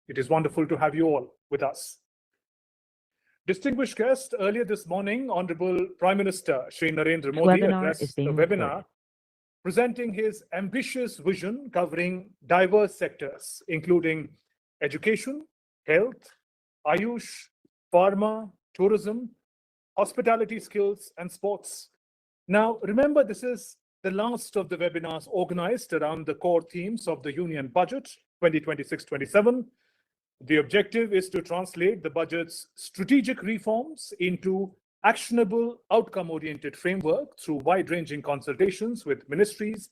It is wonderful to have you all with us. Distinguished guest, earlier this morning, Honorable Prime Minister Shri Narendra Modi addressed the webinar presenting his ambitious vision covering diverse sectors, including education, health, Ayush, pharma, tourism, hospitality skills, and sports. Now, remember, this is the last of the webinars organized around the core themes of the Union Budget 2026-27. The objective is to translate the budget's strategic reforms into actionable, outcome-oriented framework through wide-ranging consultations with ministries,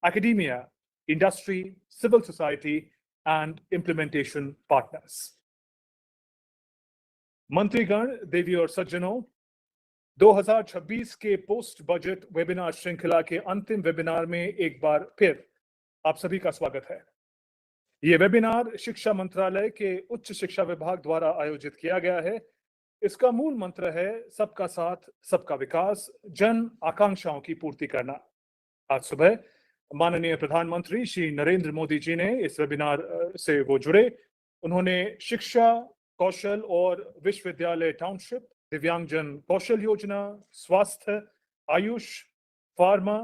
academia, industry, civil society, and implementation partners. मंत्रीगण, देवी और सज्जनों, 2026 के post budget webinar श्रृंखला के अंतिम webinar में एक बार फिर आप सभी का स्वागत है। ये वेबिनार शिक्षा मंत्रालय के उच्च शिक्षा विभाग द्वारा आयोजित किया गया है। इसका मूल मंत्र है सबका साथ, सबका विकास, जन आकांक्षाओं की पूर्ति करना। आज सुबह माननीय प्रधानमंत्री श्री नरेंद्र मोदी जी ने इस वेबिनार से वो जुड़े। उन्होंने शिक्षा, कौशल और विश्वविद्यालय टाउनशिप, दिव्यांग जन कौशल योजना, स्वास्थ्य, आयुष, फार्मा,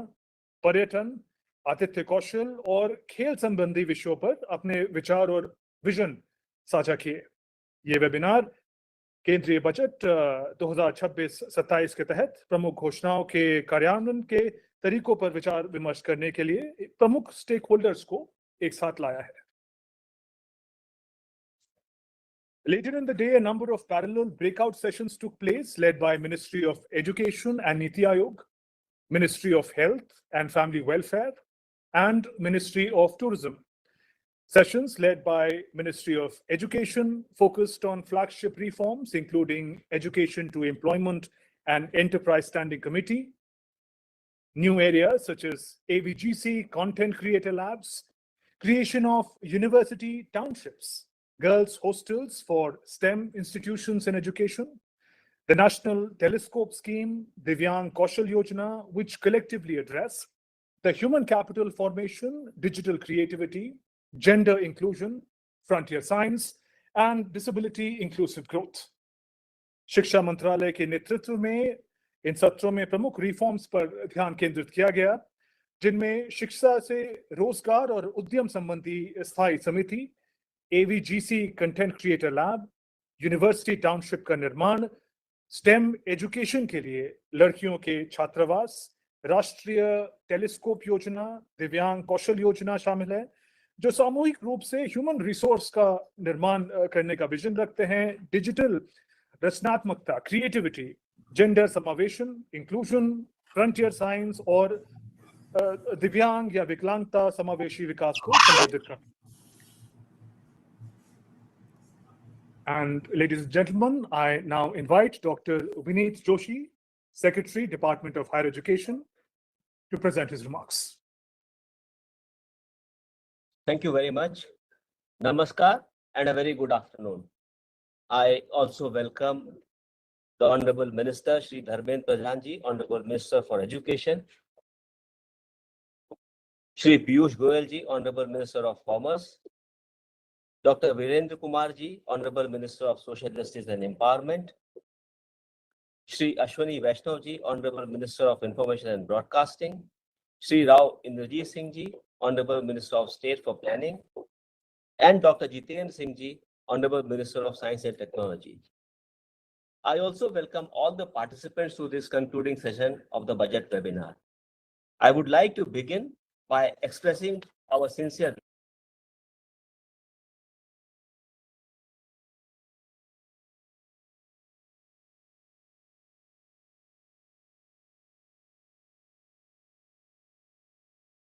पर्यटन, आतिथ्य कौशल और खेल संबंधी विषयों पर अपने विचार और विजन साझा किए। ये वेबिनार केंद्रीय बजट 2026-27 के तहत प्रमुख घोषणाओं के कार्यान्वयन के तरीकों पर विचार विमर्श करने के लिए प्रमुख स्टेक होल्डर्स को एक साथ लाया है। Later in the day, a number of parallel breakout sessions took place, led by Ministry of Education and Niti Aayog, Ministry of Health and Family Welfare, and Ministry of Tourism. Sessions led by Ministry of Education focused on flagship reforms, including Education to Employment and Enterprise Standing Committee, new areas such as AVGC Content Creator Labs, creation of university townships, girls' hostels for STEM institutions and education, the National Telescope Scheme, Divyang Kaushal Yojana, which collectively address the human capital formation, digital creativity, gender inclusion, frontier science, and disability inclusive growth. शिक्षा मंत्रालय के नेतृत्व में इन सत्रों में प्रमुख reforms पर ध्यान केंद्रित किया गया, जिनमें शिक्षा से रोजगार और उद्यम संबंधी स्थायी समिति, AVGC Content Creator Lab, university township का निर्माण, स्टेम एजुकेशन के लिए लड़कियों के छात्रावास, राष्ट्रीय टेलीस्कोप योजना, दिव्यांग कौशल योजना शामिल है, जो सामूहिक रूप से ह्यूमन रिसोर्स का निर्माण करने का विजन रखते हैं। डिजिटल रचनात्मकता, क्रिएटिविटी, जेंडर समावेशन, इंक्लूजन, फ्रंटियर साइंस और दिव्यांग या विकलांगता समावेशी विकास को संबोधित करना। And ladies and gentlemen, I now invite Dr. Vineet Joshi, Secretary, Department of Higher Education, to present his remarks. Thank you very much. Namaskar and a very good afternoon. I also welcome the Honorable Minister, Shri Dharmendra Pradhan Ji, Honorable Minister for Education, Shri Piyush Goyal Ji, Honorable Minister of Commerce, Dr. Virendra Kumar Ji, Honorable Minister of Social Justice and Empowerment, Shri Ashwani Vaishnav Ji, Honorable Minister of Information and Broadcasting, Shri Rao Indrajit Singh Ji, Honorable Minister of State for Planning, and Dr. Jitendra Singh Ji, Honorable Minister of Science and Technology. I also welcome all the participants to this concluding session of the budget webinar. I would like to begin by expressing our sincere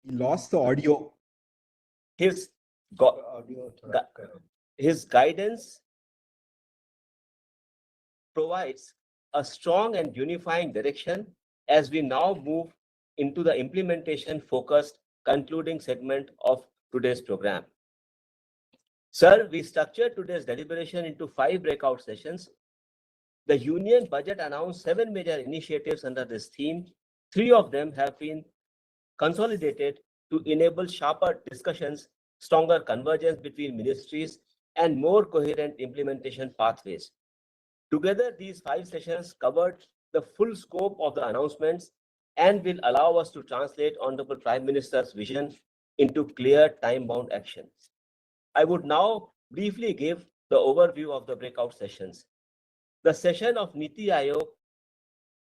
He lost the audio. His guidance provides a strong and unifying direction as we now move into the implementation focused concluding segment of today's program. Sir, we structured today's deliberation into 5 breakout sessions. The Union Budget announced 7 major initiatives under this theme. 3 of them have been consolidated to enable sharper discussions, stronger convergence between ministries, and more coherent implementation pathways. Together, these 5 sessions covered the full scope of the announcements and will allow us to translate Honorable Prime Minister's vision into clear time-bound action. I would now briefly give the overview of the breakout sessions. The session of Niti Aayog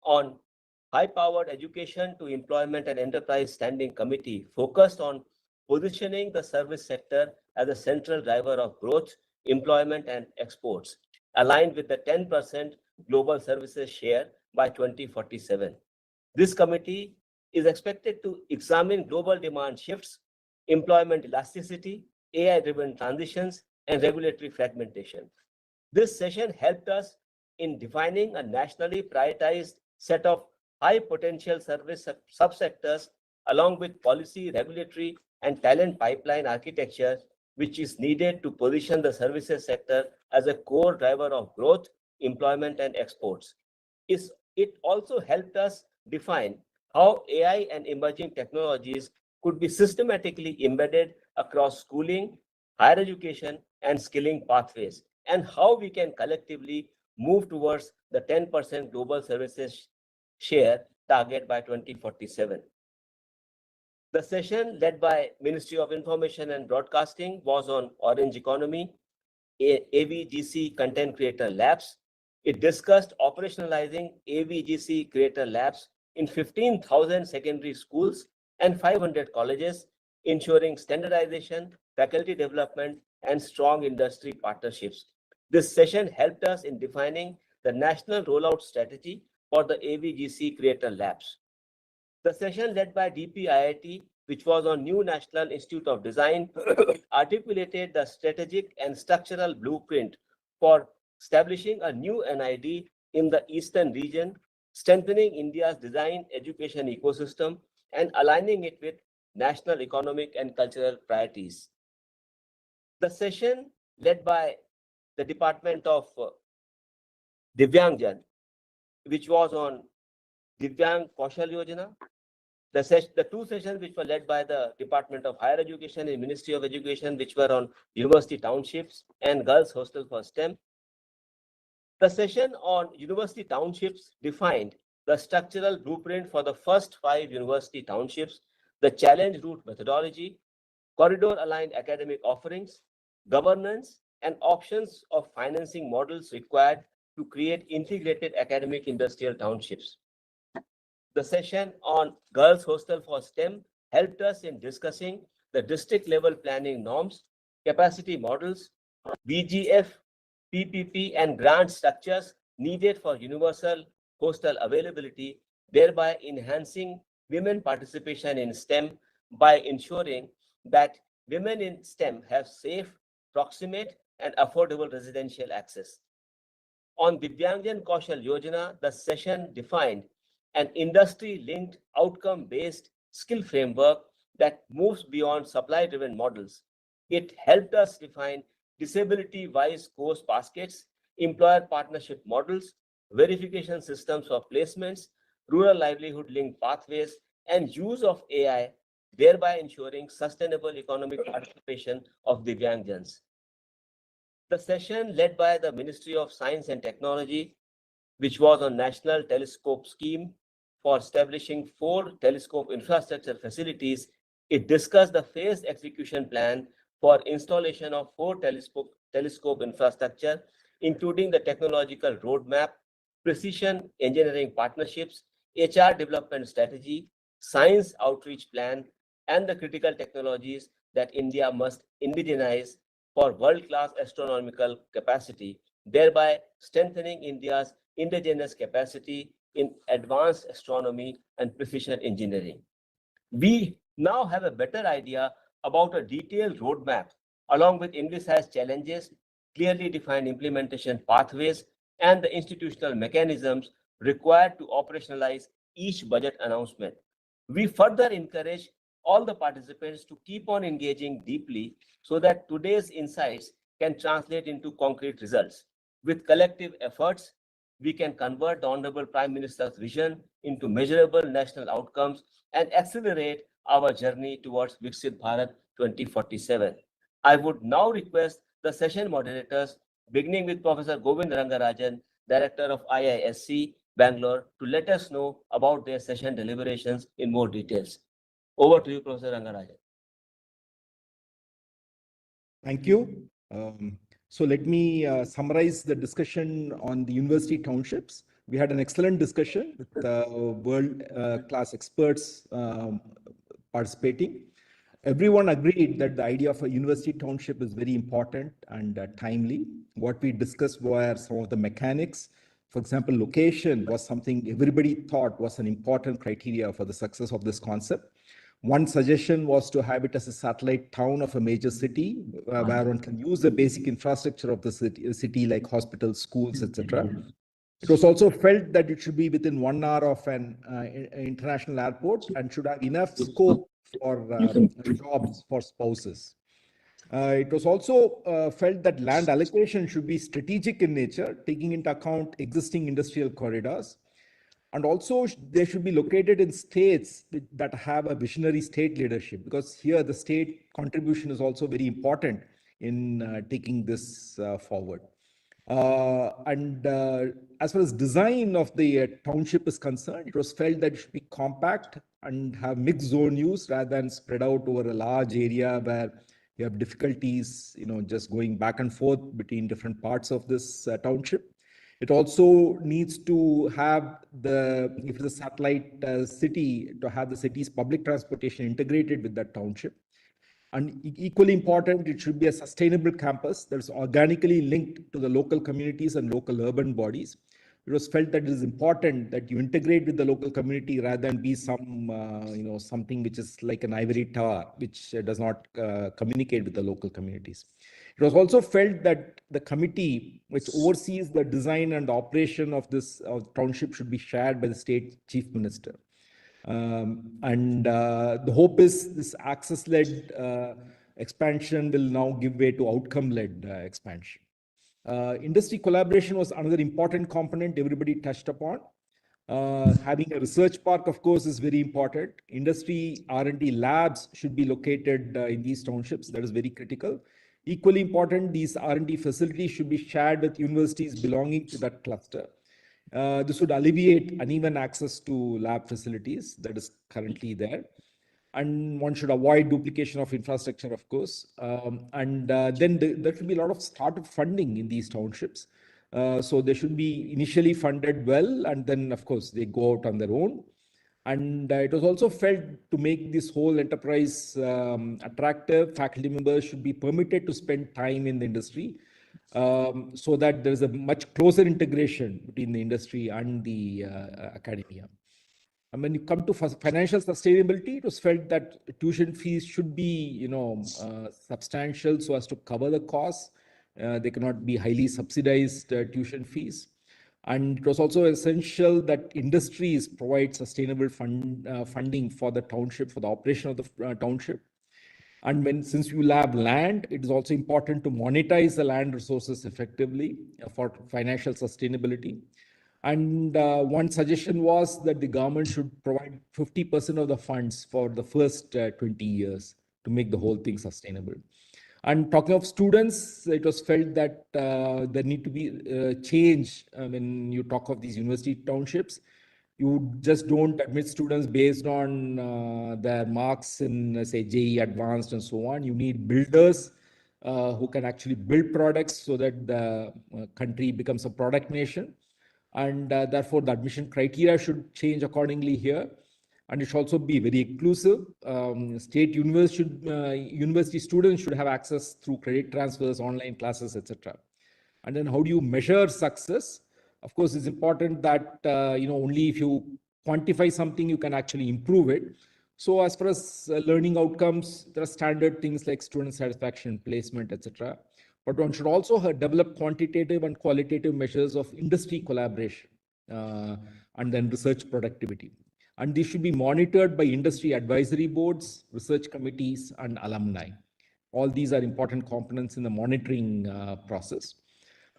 on high-powered education to employment and enterprise standing committee focused on positioning the service sector as a central driver of growth, employment, and exports, aligned with the 10% global services share by 2047. This committee is expected to examine global demand shifts, employment elasticity, AI-driven transitions, and regulatory fragmentation. This session helped us in defining a nationally prioritized set of high potential service subsectors along with policy, regulatory, and talent pipeline architecture, which is needed to position the services sector as a core driver of growth, employment, and exports. It also helped us define how AI and emerging technologies could be systematically embedded across schooling, higher education, and skilling pathways, and how we can collectively move towards the 10% global services share target by 2047. The session led by Ministry of Information and Broadcasting was on Orange Economy, AVGC Content Creator Labs. It discussed operationalizing AVGC Creator Labs in 15,000 secondary schools and 500 colleges, ensuring standardization, faculty development, and strong industry partnerships. This session helped us in defining the national rollout strategy for the AVGC Creator Labs. The session led by DPIIT, which was on New National Institute of Design, articulated the strategic and structural blueprint for establishing a new NID in the Eastern region, strengthening India's design education ecosystem, and aligning it with national economic and cultural priorities. The session led by the Department of Divyang, which was on Divyang Kaushal Yojana. The 2 sessions which were led by the Department of Higher Education and Ministry of Education, which were on University Townships and Girls Hostel for STEM. The session on University Townships defined the structural blueprint for the first 5 university townships, the challenge route methodology, corridor-aligned academic offerings, governance, and options of financing models required to create integrated academic industrial townships. The session on Girls Hostel for STEM helped us in discussing the district level planning norms, capacity models, BGF, PPP, and grant structures needed for universal hostel availability, thereby enhancing women participation in STEM by ensuring that women in STEM have safe, proximate, and affordable residential access. On Divyang Kaushal Yojana, the session defined an industry-linked, outcome-based skill framework that moves beyond supply-driven models. It helped us define disability-wise course baskets, employer partnership models, verification systems for placements, rural livelihood-linked pathways, and use of AI, thereby ensuring sustainable economic participation of Divyangjans. The session led by the Ministry of Science and Technology, which was on National Telescope Scheme for establishing 4 telescope infrastructure facilities, it discussed the phased execution plan for installation of 4 telescope infrastructure, including the technological roadmap, precision engineering partnerships, HR development strategy, science outreach plan, and the critical technologies that India must indigenize for world-class astronomical capacity, thereby strengthening India's indigenous capacity in advanced astronomy and precision engineering. We now have a better idea about a detailed roadmap, along with envisaged challenges, clearly defined implementation pathways, and the institutional mechanisms required to operationalize each budget announcement. We further encourage all the participants to keep on engaging deeply so that today's insights can translate into concrete results. With collective efforts, we can convert the Honorable Prime Minister's vision into measurable national outcomes and accelerate our journey towards Viksit Bharat 2047. I would now request the the session moderators, beginning with Professor Govind Rangarajan, Director of IISc, Bangalore, to let us know about their session deliberations in more details. Over to you, Professor Rangarajan. Thank you. So let me summarize the discussion on the university townships. We had an excellent discussion with world-class experts participating. Everyone agreed that the idea of a university township is very important and timely. What we discussed were some of the mechanics. For example, location was something everybody thought was an important criteria for the success of this concept. One suggestion was to have it as a satellite town of a major city where one can use the basic infrastructure of the city like hospitals, schools, etc. It was also felt that it should be within 1 hour of an international airport and should have enough scope for jobs for spouses. It was also felt that land allocation should be strategic in nature, taking into account existing industrial corridors. And also they should be located in states that have a visionary state leadership, because here the state contribution is also very important in taking this forward. As far as design of the township is concerned, it was felt that it should be compact and have mixed zone use rather than spread out over a large area where you have difficulties, just going back and forth between different parts of this township. It also needs to have if it's a satellite city, to have the city's public transportation integrated with that township. And equally important, it should be a sustainable campus that is organically linked to the local communities and local urban bodies. It was felt that it is important that you integrate with the local community rather than be something which is like an ivory tower, which does not communicate with the local communities. It was also felt that the committee which oversees the design and operation of this township should be shared by the state chief minister. The hope is this access-led expansion will now give way to outcome-led expansion. Industry collaboration was another important component everybody touched upon. Having a research park, of course, is very important. Industry R&D labs should be located in these townships. That is very critical. Equally important, these R&D facilities should be shared with universities belonging to that cluster. This would alleviate uneven access to lab facilities that is currently there. And one should avoid duplication of infrastructure, of course. Then there should be a lot of startup funding in these townships. So they should be initially funded well, and then, of course, they go out on their own. And it was also felt to make this whole enterprise attractive, faculty members should be permitted to spend time in the industry so that there is a much closer integration between the industry and the academia. And when you come to financial sustainability, it was felt that tuition fees should be, substantial so as to cover the costs. They cannot be highly subsidized tuition fees. And it was also essential that industries provide sustainable funding for the township, for the operation of the township. And since you have land, it is also important to monetize the land resources effectively for financial sustainability. And one suggestion was that the government should provide 50% of the funds for the first 20 years to make the whole thing sustainable. And talking of students, it was felt that there need to be change when you talk of these university townships. You just don't admit students based on their marks in, say, JEE Advanced and so on. You need builders who can actually build products so that the country becomes a product nation. And therefore, the admission criteria should change accordingly here. And it should also be very inclusive. State university students should have access through credit transfers, online classes, etc. And then how do you measure success? Of course, it's important that only if you quantify something, you can actually improve it. So as far as learning outcomes, there are standard things like student satisfaction, placement, etc. But one should also develop quantitative and qualitative measures of industry collaboration and then research productivity. And these should be monitored by industry advisory boards, research committees, and alumni. All these are important components in the monitoring process.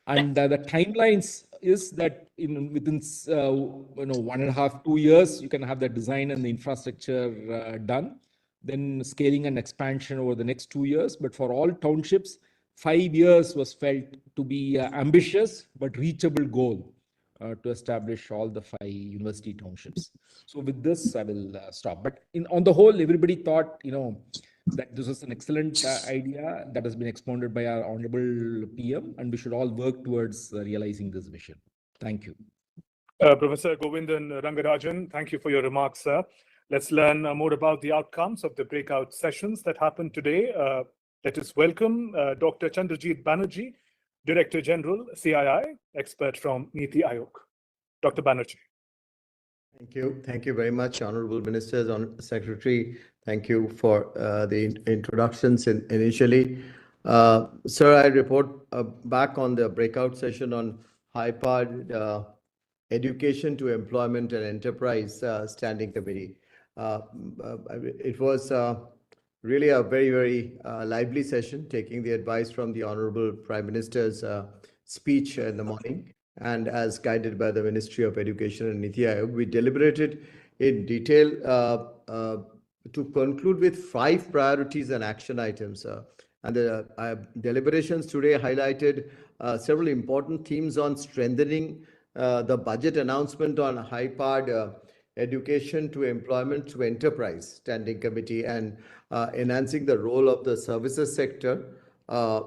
And the timelines is that within 1.5 to 2 years, you can have the design and the infrastructure done. Then scaling and expansion over the next 2 years. But for all townships, 5 years was felt to be an ambitious but reachable goal to establish all the 5 university townships. So with this, I will stop. But on the whole, everybody thought, that this was an excellent idea that has been expounded by our honorable PM, and we should all work towards realizing this vision. Thank you. Professor Govindan Rangarajan, thank you for your remarks, sir. Let's learn more about the outcomes of the breakout sessions that happened today. Let us welcome Dr. Chandrajit Banerjee, Director General, CII, expert from Niti Aayog. Dr. Banerjee. Thank you. Thank you very much, Honorable Ministers, Honorable Secretary. Thank you for the introductions initially. Sir, I report back on the breakout session on high-powered Education to Employment and Enterprise Standing Committee. It was really a very, very lively session, taking the advice from the Honorable Prime Minister's speech in the morning. And as guided by the Ministry of Education and Niti Aayog, we deliberated in detail to conclude with 5 priorities and action items. And the deliberations today highlighted several important themes on strengthening the budget announcement on high-powered Education to Employment to Enterprise Standing Committee and enhancing the role of the services sector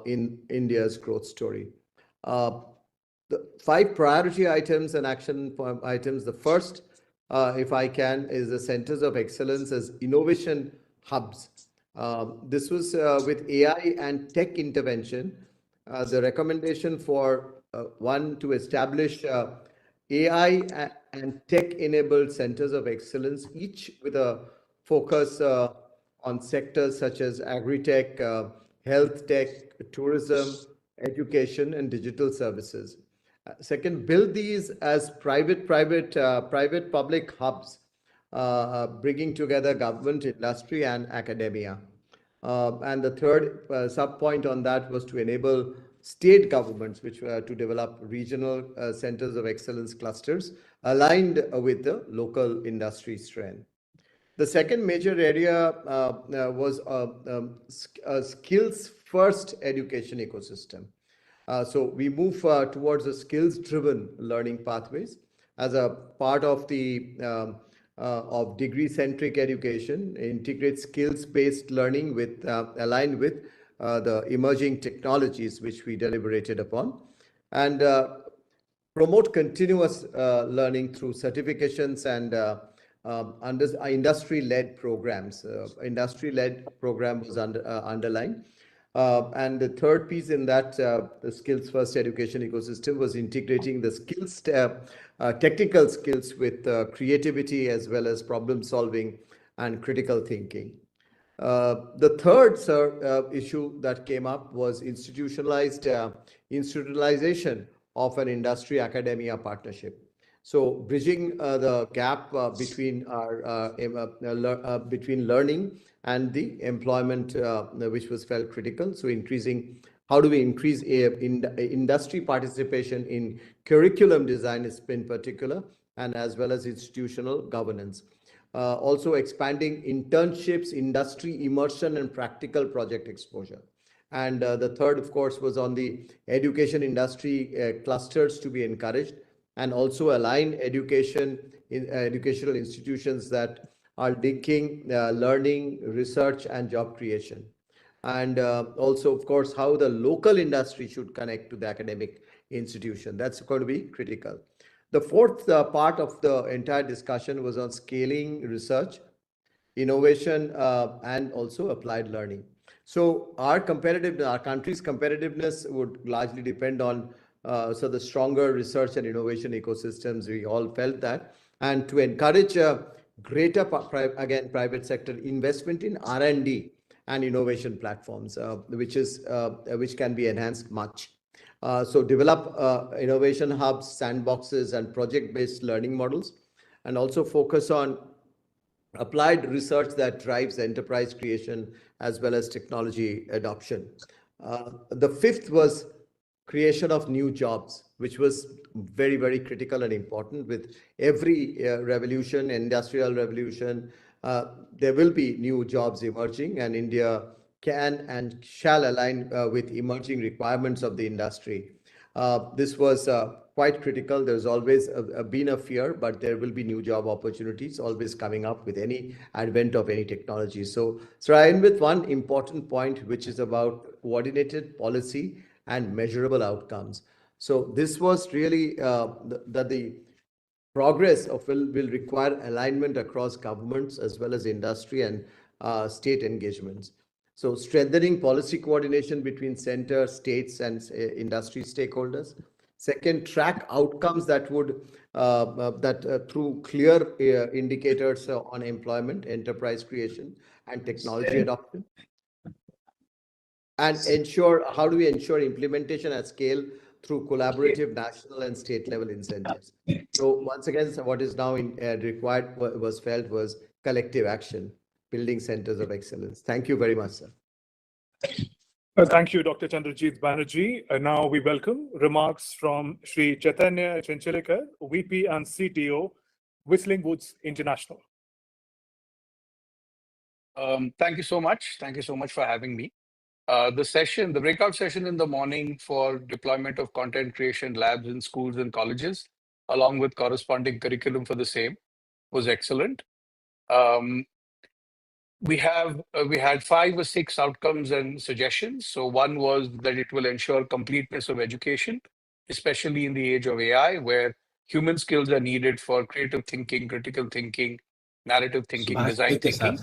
in India's growth story. The 5 priority items and action items. The first, if I can, is the centers of excellence as innovation hubs. This was with AI and tech intervention. The recommendation for one to establish AI and tech-enabled centers of excellence, each with a focus on sectors such as agri-tech, health tech, tourism, education, and digital services. Second, build these as private-public hubs, bringing together government, industry, and academia. And the third sub-point on that was to enable state governments, which were to develop regional centers of excellence clusters aligned with the local industry strength. The second major area was a skills-first education ecosystem. So we move towards a skills-driven learning pathways as a part of the of degree-centric education, integrate skills-based learning with aligned with the emerging technologies which we deliberated upon, and promote continuous learning through certifications and industry-led programs. Industry-led program was underlined. And the third piece in that, the skills-first education ecosystem, was integrating the skills, technical skills with creativity as well as problem solving and critical thinking. The third issue that came up was institutionalization of an industry-academia partnership. So bridging the gap between between learning and the employment, which was felt critical. So how do we increase industry participation in curriculum design in particular, and as well as institutional governance. Also expanding internships, industry immersion, and practical project exposure. And the third, of course, was on the education industry clusters to be encouraged, and also align educational institutions that are linking learning, research, and job creation. And also, of course, how the local industry should connect to the academic institution. That's going to be critical. The fourth part of the entire discussion was on scaling research, innovation, and also applied learning. So our country's competitiveness would largely depend on the stronger research and innovation ecosystems. We all felt that, and to encourage greater private sector investment in R&D and innovation platforms, which can be enhanced much. So develop innovation hubs, sandboxes, and project-based learning models, and also focus on applied research that drives enterprise creation as well as technology adoption. The fifth was creation of new jobs, which was very, very critical and important. With every revolution, industrial revolution, there will be new jobs emerging, and India can and shall align with emerging requirements of the industry. This was quite critical. There's always been a fear, but there will be new job opportunities always coming up with any advent of any technology. So I end with one important point, which is about coordinated policy and measurable outcomes. So this was really the progress of will require alignment across governments as well as industry and state engagements. So strengthening policy coordination between center, states, and industry stakeholders. Second, track outcomes that would through clear indicators on employment, enterprise creation, and technology adoption. And how do we ensure implementation at scale through collaborative national and state level incentives? So once again, what is now required was felt was collective action, building centers of excellence. Thank you very much, sir. Thank you, Dr. Chandrajit Banerjee. Now we welcome remarks from Sri Chaitanya Chenchilekar, VP and CTO, Whistling Woods International. Thank you so much. Thank you so much for having me. The breakout session in the morning for deployment of content creation labs in schools and colleges, along with corresponding curriculum for the same, was excellent. We had 5 or 6 outcomes and suggestions. So one was that it will ensure completeness of education, especially in the age of AI, where human skills are needed for creative thinking, critical thinking, narrative thinking, design thinking.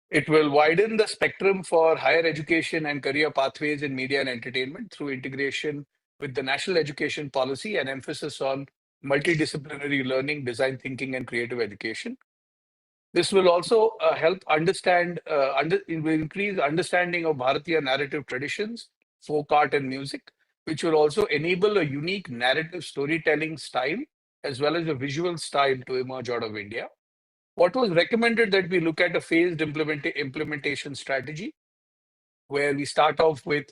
It will widen the spectrum for higher education and career pathways in media and entertainment through integration with the national education policy and emphasis on multidisciplinary learning, design thinking, and creative education. This will also help increase understanding of Bharatiya narrative traditions, folk art, and music, which will also enable a unique narrative storytelling style as well as a visual style to emerge out of India. What was recommended that we look at a phased implementation strategy, where we start off with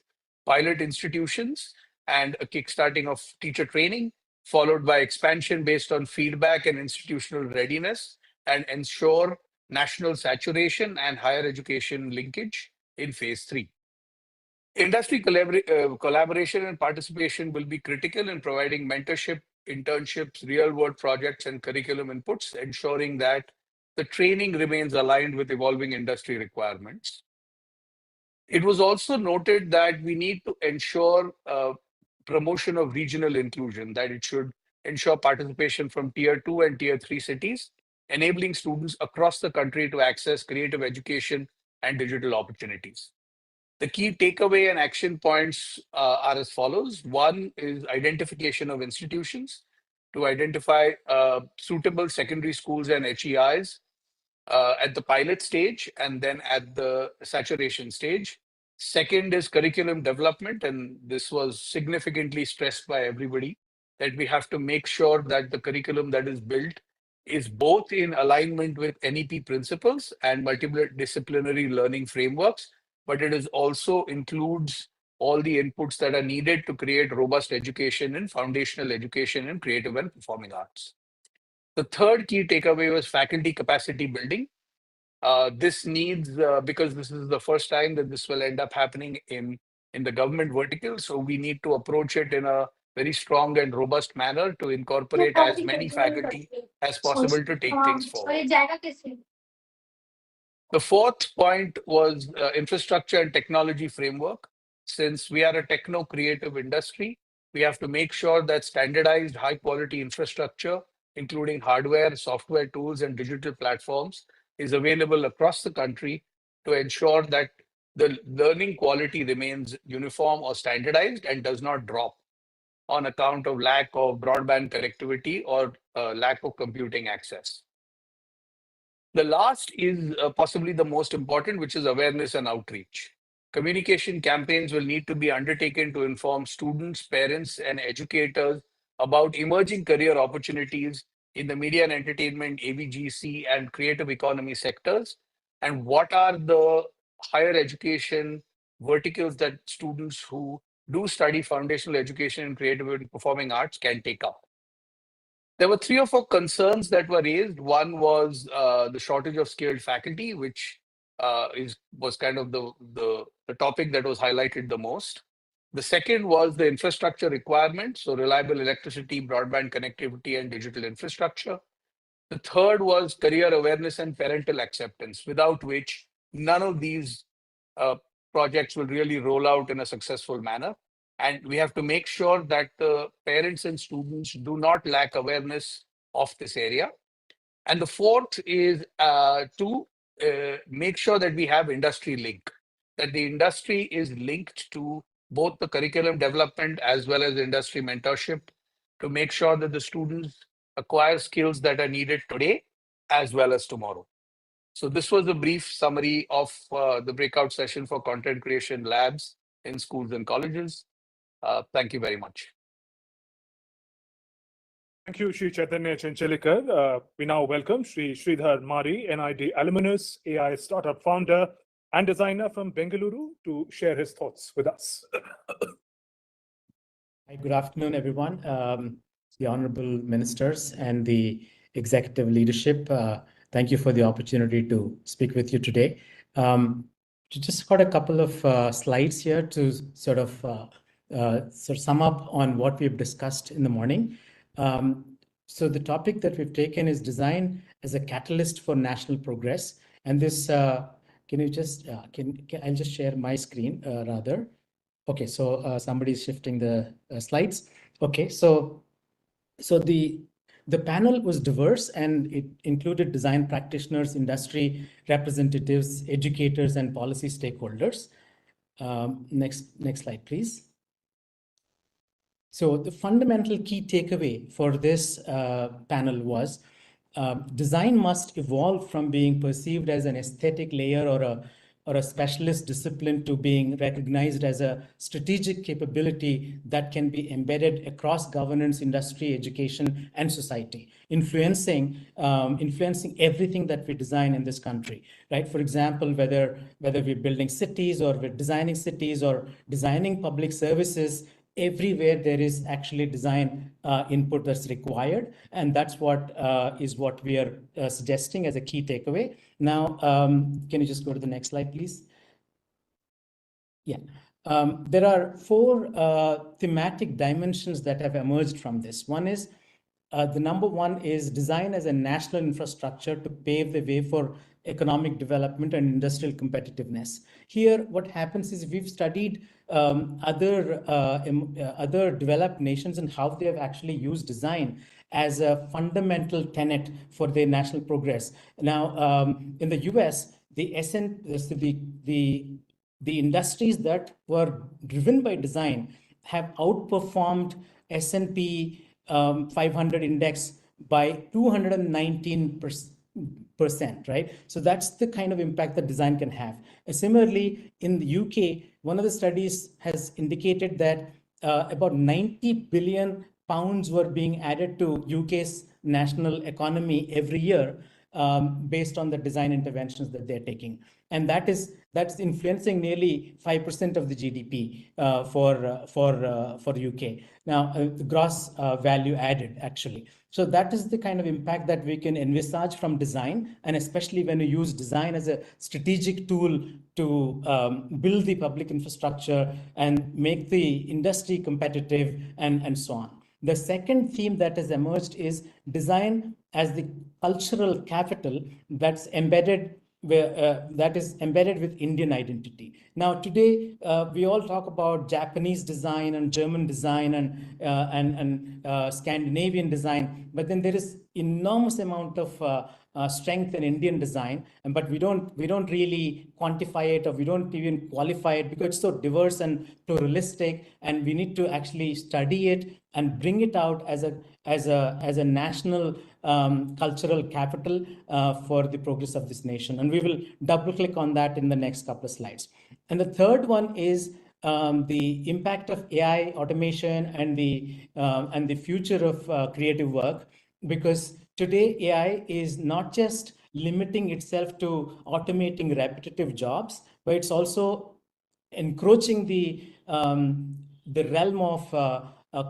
pilot institutions and a kickstarting of teacher training, followed by expansion based on feedback and institutional readiness, and ensure national saturation and higher education linkage in phase 3. Industry collaboration and participation will be critical in providing mentorship, internships, real-world projects, and curriculum inputs, ensuring that the training remains aligned with evolving industry requirements. It was also noted that we need to ensure promotion of regional inclusion, that it should ensure participation from tier 2 and tier 3 cities, enabling students across the country to access creative education and digital opportunities. The key takeaway and action points are as follows. One is identification of institutions to identify suitable secondary schools and HEIs at the pilot stage and then at the saturation stage. Second is curriculum development, and this was significantly stressed by everybody, that we have to make sure that the curriculum that is built is both in alignment with NEP principles and multidisciplinary learning frameworks, but it is also includes all the inputs that are needed to create robust education and foundational education in creative and performing arts. The third key takeaway was faculty capacity building. This needs, because this is the first time that this will end up happening in the government vertical, so we need to approach it in a very strong and robust manner to incorporate as many faculty as possible to take things forward. The fourth point was infrastructure and technology framework. Since we are a techno-creative industry, we have to make sure that standardized high-quality infrastructure, including hardware, software tools, and digital platforms, is available across the country to ensure that the learning quality remains uniform or standardized and does not drop on account of lack of broadband connectivity or lack of computing access. The last is possibly the most important, which is awareness and outreach. Communication campaigns will need to be undertaken to inform students, parents, and educators about emerging career opportunities in the media and entertainment, AVGC, and creative economy sectors, and what are the higher education verticals that students who do study foundational education in creative and performing arts can take up. There were 3 or 4 concerns that were raised. One was the shortage of skilled faculty, which was kind of the topic that was highlighted the most. The second was the infrastructure requirements, so reliable electricity, broadband connectivity, and digital infrastructure. The third was career awareness and parental acceptance, without which none of these projects will really roll out in a successful manner. And we have to make sure that the parents and students do not lack awareness of this area. And the fourth is to make sure that we have industry link, that the industry is linked to both the curriculum development as well as industry mentorship, to make sure that the students acquire skills that are needed today as well as tomorrow. So this was a brief summary of the breakout session for content creation labs in schools and colleges. Thank you very much. Thank you, Shri Chaitanya Chanchalikar. We now welcome Shri Sridhar Mari, NID alumnus, AI startup founder and designer from Bengaluru, to share his thoughts with us. Hi, good afternoon, everyone. The honorable ministers and the executive leadership, thank you for the opportunity to speak with you today. Just got a couple of slides here to sort of sum up on what we've discussed in the morning. So the topic that we've taken is design as a catalyst for national progress. And this, can you just, I'll just share my screen rather. Okay, so somebody's shifting the slides. Okay, so the panel was diverse and it included design practitioners, industry representatives, educators, and policy stakeholders. Next slide, please. So the fundamental key takeaway for this panel was design must evolve from being perceived as an aesthetic layer or a specialist discipline to being recognized as a strategic capability that can be embedded across governance, industry, education, and society, influencing everything that we design in this country, right? For example, whether we're building cities or we're designing cities or designing public services, everywhere there is actually design input that's required. And that's what is what we are suggesting as a key takeaway. Now, can you just go to the next slide, please? Yeah. There are 4 thematic dimensions that have emerged from this. One is, the number one is design as a national infrastructure to pave the way for economic development and industrial competitiveness. Here, what happens is we've studied other developed nations and how they have actually used design as a fundamental tenet for their national progress. Now, in the US, the industries that were driven by design have outperformed S&P 500 index by 219%, right? So that's the kind of impact that design can have. Similarly, in the UK, one of the studies has indicated that about 90 billion pounds were being added to UK's national economy every year based on the design interventions that they're taking. And that's influencing nearly 5% of the GDP for UK. Now, the gross value added, actually. So that is the kind of impact that we can envisage from design, and especially when we use design as a strategic tool to build the public infrastructure and make the industry competitive and so on. The second theme that has emerged is design as the cultural capital that's embedded with Indian identity. Now, today, we all talk about Japanese design and German design and Scandinavian design, but then there is enormous amount of strength in Indian design, but we don't really quantify it, or we don't even qualify it because it's so diverse and pluralistic, and we need to actually study it and bring it out as a national cultural capital for the progress of this nation. And we will double click on that in the next couple of slides. And the third one is the impact of AI automation and the future of creative work, because today AI is not just limiting itself to automating repetitive jobs, but it's also encroaching the realm of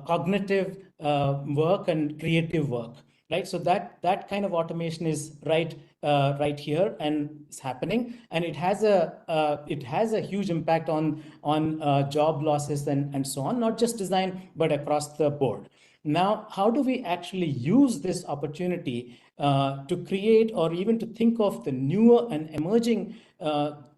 cognitive work and creative work, right? So that kind of automation is right here and it's happening, and it has a huge impact on job losses and so on, not just design but across the board. Now, how do we actually use this opportunity to create or even to think of the newer and emerging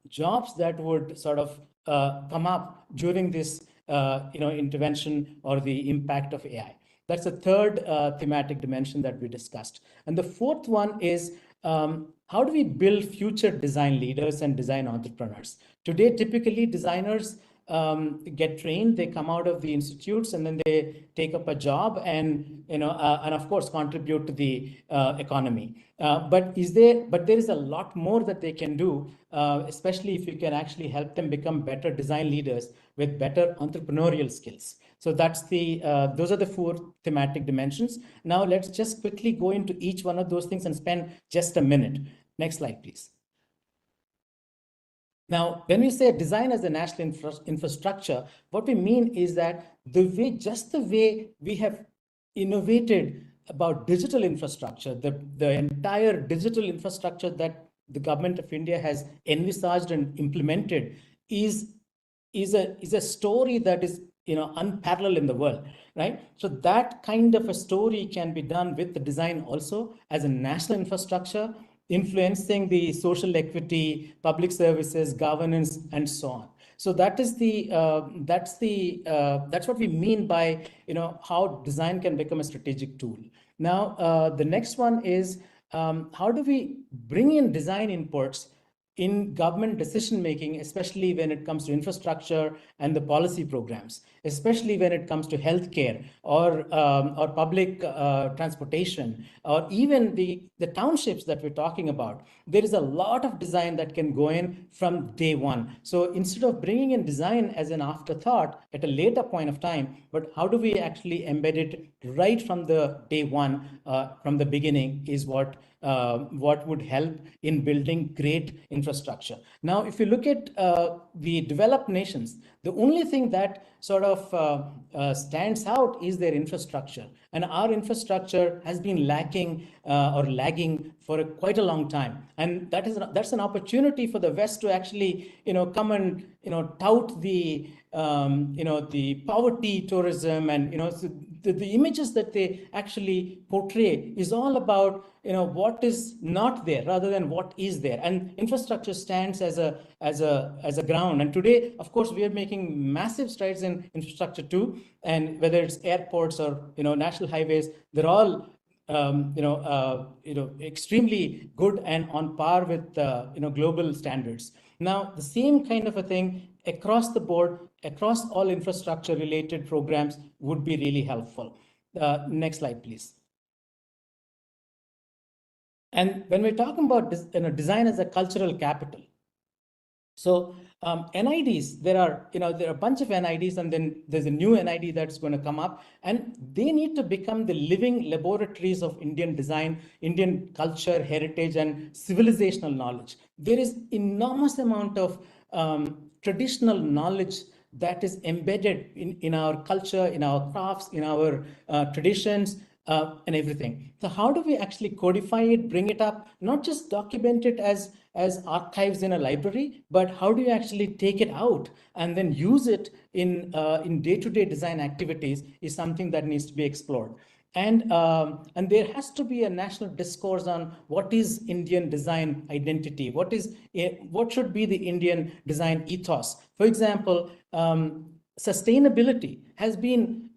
jobs that would sort of come up during this intervention or the impact of AI? That's the third thematic dimension that we discussed. And the fourth one is how do we build future design leaders and design entrepreneurs? Today, typically designers get trained, they come out of the institutes, and then they take up a job and and of course contribute to the economy. But there is a lot more that they can do, especially if you can actually help them become better design leaders with better entrepreneurial skills. So that's those are the four thematic dimensions. Now let's just quickly go into each one of those things and spend just a minute. Next slide, please. Now, when we say design as a national infrastructure, what we mean is that the way we have innovated about digital infrastructure, the entire digital infrastructure that the government of India has envisaged and implemented is a story that is unparalleled in the world, right? So that kind of a story can be done with the design also as a national infrastructure, influencing the social equity, public services, governance, and so on. So that is that's what we mean by how design can become a strategic tool. Now the next one is how do we bring in design inputs in government decision making, especially when it comes to infrastructure and the policy programs, especially when it comes to healthcare or public transportation, or even the townships that we're talking about. There is a lot of design that can go in from day one. So instead of bringing in design as an afterthought at a later point of time, but how do we actually embed it right from the day one, from the beginning, is what would help in building great infrastructure. Now, if you look at the developed nations, the only thing that sort of stands out is their infrastructure. And our infrastructure has been lacking or lagging for quite a long time. And that's an opportunity for the West to actually, come and, tout the, the poverty tourism and, so the images that they actually portray is all about what is not there rather than what is there, and infrastructure stands as a ground. And today, of course, we are making massive strides in infrastructure too, and whether it's airports or national highways, they're all extremely good and on par with global standards. Now, the same kind of a thing across the board, across all infrastructure related programs would be really helpful. Next slide, please. And when we're talking about design as a cultural capital, so NIDs, there are a bunch of NIDs, and then there's a new NID that's going to come up, and they need to become the living laboratories of Indian design, Indian culture, heritage, and civilizational knowledge. There is enormous amount of traditional knowledge that is embedded in our culture, in our crafts, in our traditions, and everything. So how do we actually codify it, bring it up, not just document it as archives in a library, but how do you actually take it out and then use it in day-to-day design activities is something that needs to be explored. And there has to be a national discourse on what is Indian design identity, what should be the Indian design ethos. For example, sustainability has been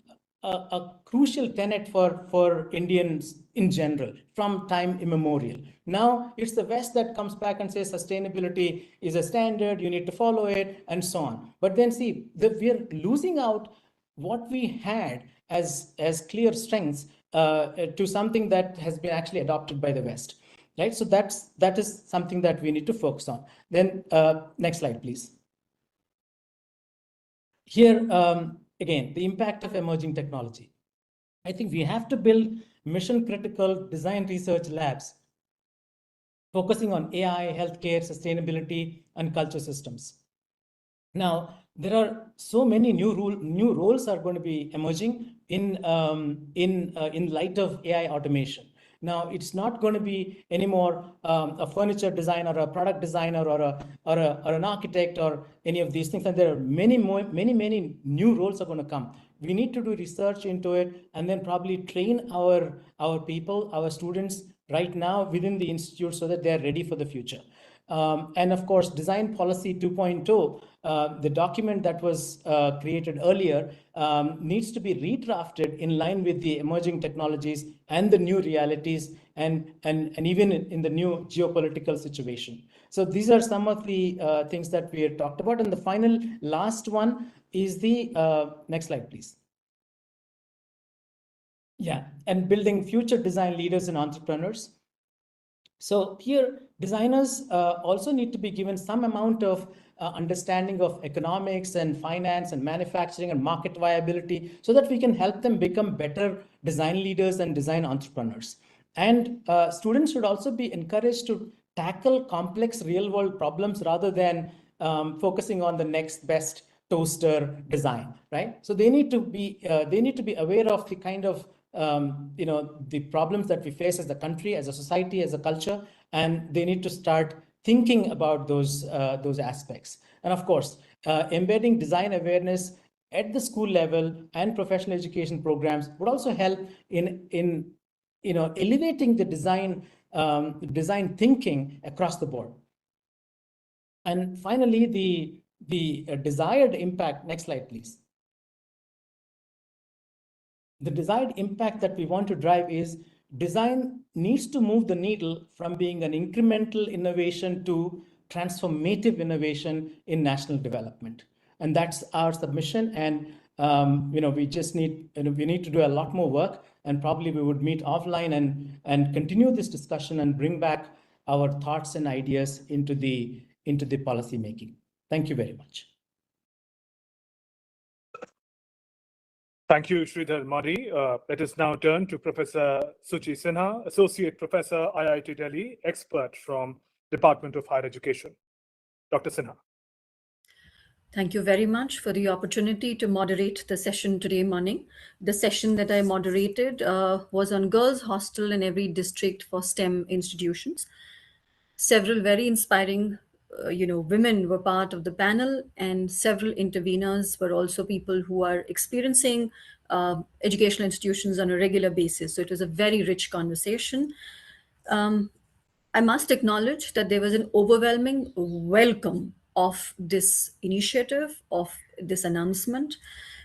a crucial tenet for Indians in general from time immemorial. Now it's the West that comes back and says sustainability is a standard, you need to follow it, and so on. But then see, we're losing out what we had as clear strengths to something that has been actually adopted by the West, right? So that is something that we need to focus on. Then next slide, please. Here, again, the impact of emerging technology. I think we have to build mission critical design research labs focusing on AI, healthcare, sustainability, and culture systems. Now, there are so many new roles are going to be emerging in light of AI automation. Now, it's not going to be anymore a furniture designer, or a product designer, or an architect, or any of these things. And there are many new roles are going to come. We need to do research into it, and then probably train our people, our students right now within the institute, so that they are ready for the future. And of course, Design Policy 2.0, the document that was created earlier, needs to be redrafted in line with the emerging technologies and the new realities, and even in the new geopolitical situation. So these are some of the things that we have talked about. And the last one is the next slide, please. Yeah, and building future design leaders and entrepreneurs. So here, designers also need to be given some amount of understanding of economics and finance and manufacturing and market viability, so that we can help them become better design leaders and design entrepreneurs. And students should also be encouraged to tackle complex real-world problems rather than focusing on the next best toaster design, right? So they need to be aware of the kind of the problems that we face as a country, as a society, as a culture, and they need to start thinking about those aspects. And of course, embedding design awareness at the school level and professional education programs would also help in elevating the design thinking across the board. And finally, the desired impact. Next slide, please. The desired impact that we want to drive is design needs to move the needle from being an incremental innovation to transformative innovation in national development. And that's our submission. And we just need to do a lot more work, and probably we would meet offline and continue this discussion and bring back our thoughts and ideas into the policy making. Thank you very much. Thank you, Sridhar Mari. Let us now turn to Professor Suchi Sinha, Associate Professor, IIT Delhi, expert from Department of Higher Education. Dr. Sinha. Thank you very much for the opportunity to moderate the session today morning. The session that I moderated was on girls' hostel in every district for STEM institutions. Several very inspiring women were part of the panel, and several interveners were also people who are experiencing educational institutions on a regular basis. So it was a very rich conversation. I must acknowledge that there was an overwhelming welcome of this initiative, of this announcement.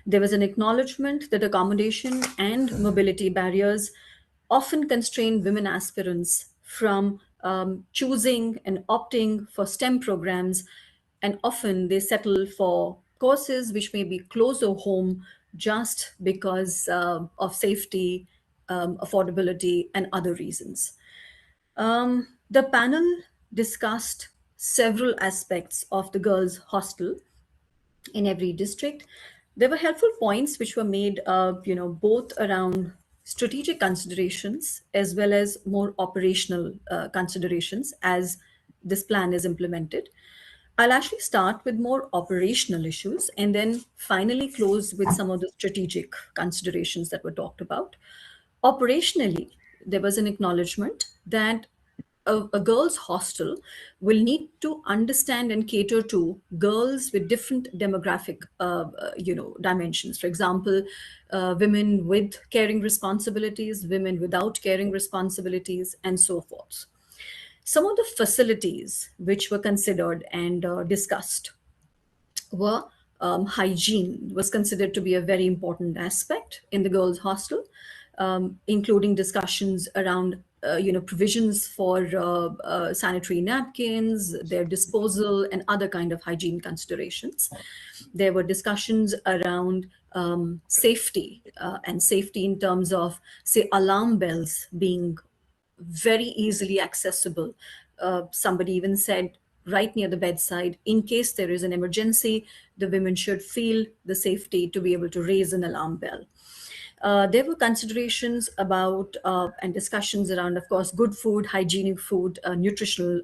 There was an acknowledgement that accommodation and mobility barriers often constrain women aspirants from choosing and opting for STEM programs, and often they settle for courses which may be closer home just because of safety, affordability, and other reasons. The panel discussed several aspects of the girls' hostel in every district. There were helpful points which were made, both around strategic considerations as well as more operational considerations as this plan is implemented. I'll actually start with more operational issues and then finally close with some of the strategic considerations that were talked about. Operationally, there was an acknowledgement that a girls' hostel will need to understand and cater to girls with different demographic, dimensions. For example, women with caring responsibilities, women without caring responsibilities, and so forth. Some of the facilities which were considered and discussed were hygiene was considered to be a very important aspect in the girls' hostel, including discussions around provisions for sanitary napkins, their disposal, and other kind of hygiene considerations. There were discussions around safety and safety in terms of, say, alarm bells being very easily accessible. Somebody even said right near the bedside, in case there is an emergency, the women should feel the safety to be able to raise an alarm bell. There were considerations about and discussions around, of course, good food, hygienic food, nutritional,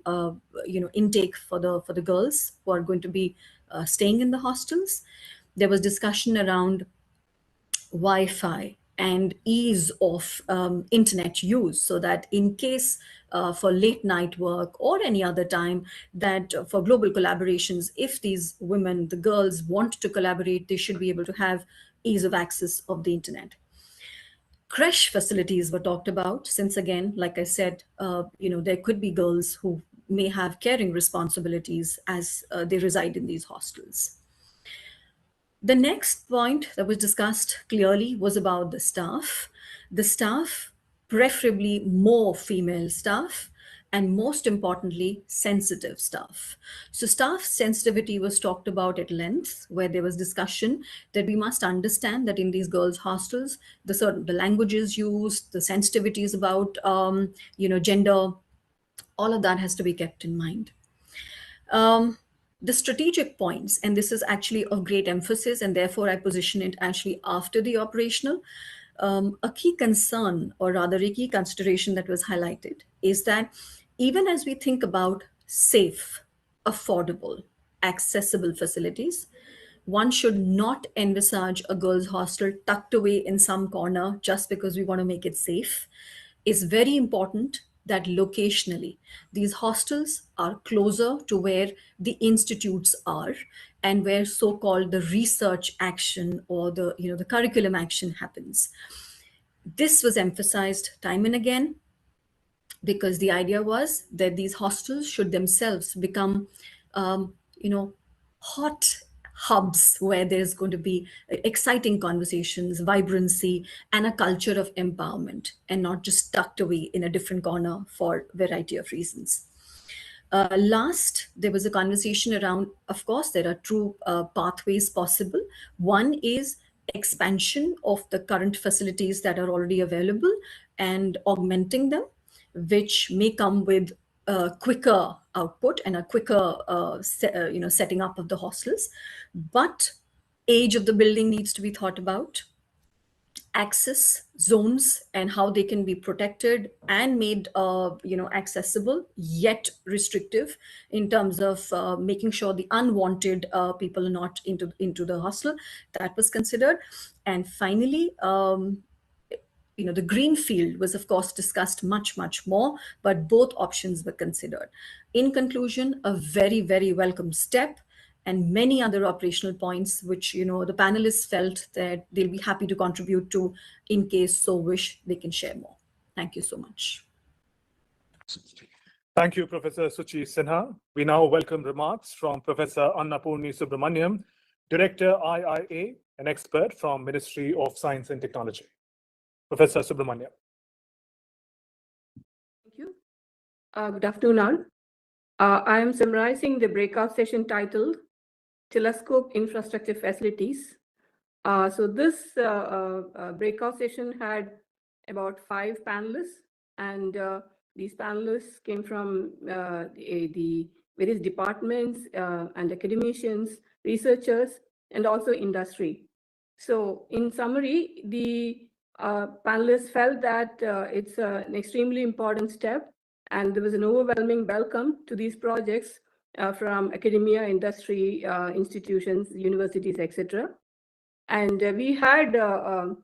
intake for the girls who are going to be staying in the hostels. There was discussion around Wi-Fi and ease of internet use, so that in case for late night work or any other time, that for global collaborations, if these women, the girls, want to collaborate, they should be able to have ease of access of the internet. Creche facilities were talked about, since again, like I said, there could be girls who may have caring responsibilities as they reside in these hostels. The next point that was discussed clearly was about the staff. The staff, preferably more female staff, and most importantly, sensitive staff. So staff sensitivity was talked about at length, where there was discussion that we must understand that in these girls' hostels, the languages used, the sensitivities about gender, all of that has to be kept in mind. The strategic points, and this is actually of great emphasis, and therefore I position it actually after the operational. A key concern, or rather a key consideration that was highlighted, is that even as we think about safe, affordable, accessible facilities, one should not envisage a girls' hostel tucked away in some corner just because we want to make it safe. It's very important that locationally these hostels are closer to where the institutes are and where so-called the research action or the curriculum action happens. This was emphasized time and again, because the idea was that these hostels should themselves become hot hubs where there's going to be exciting conversations, vibrancy, and a culture of empowerment, and not just tucked away in a different corner for a variety of reasons. Last, there was a conversation around, of course, there are two pathways possible. One is expansion of the current facilities that are already available and augmenting them, which may come with quicker output and a quicker setting up of the hostels. But age of the building needs to be thought about. Access zones and how they can be protected and made accessible yet restrictive in terms of making sure the unwanted people are not into the hostel. That was considered. And finally, the green field was of course discussed much more, but both options were considered. In conclusion, a very, very welcome step, and many other operational points which the panelists felt that they'll be happy to contribute to. In case so wish, they can share more. Thank you so much. Thank you, Professor Suchi Sinha. We now welcome remarks from Professor Annapurni Subramaniam, Director IIA, an expert from Ministry of Science and Technology. Professor Subramaniam. Thank you. Good afternoon all. I am summarizing the breakout session titled Telescope Infrastructure Facilities. So this breakout session had about 5 panelists, and these panelists came from the various departments and academicians, researchers, and also industry. So in summary, the panelists felt that it's an extremely important step, and there was an overwhelming welcome to these projects from academia, industry, institutions, universities, etc. And we had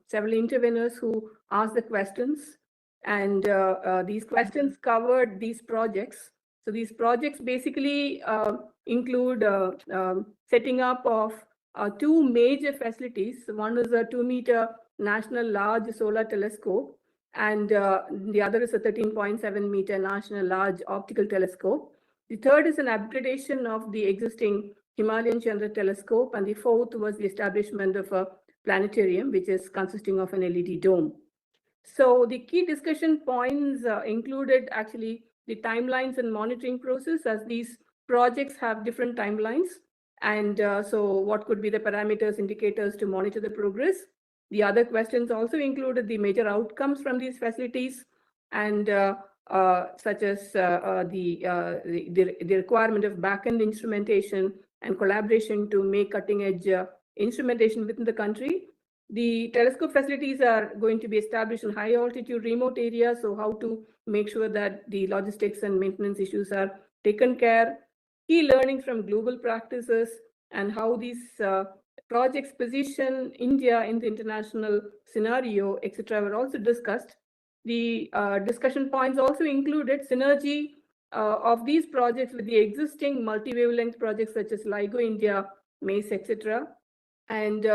several interveners who asked the questions, and these questions covered these projects. So these projects basically include setting up of 2 major facilities. One is a 2-meter National Large Solar Telescope, and the other is a 13.7-meter National Large Optical Telescope. The third is an upgradation of the existing Himalayan Chandra Telescope, and the fourth was the establishment of a planetarium, which is consisting of an LED dome. So the key discussion points included actually the timelines and monitoring process, as these projects have different timelines. And so what could be the parameters, indicators to monitor the progress? The other questions also included the major outcomes from these facilities, and such as the requirement of back-end instrumentation and collaboration to make cutting-edge instrumentation within the country. The telescope facilities are going to be established in high-altitude remote areas, so how to make sure that the logistics and maintenance issues are taken care. Key learnings from global practices, and how these projects position India in the international scenario, etc., were also discussed. The discussion points also included synergy of these projects with the existing multi-wavelength projects such as LIGO India, MACE, etc., and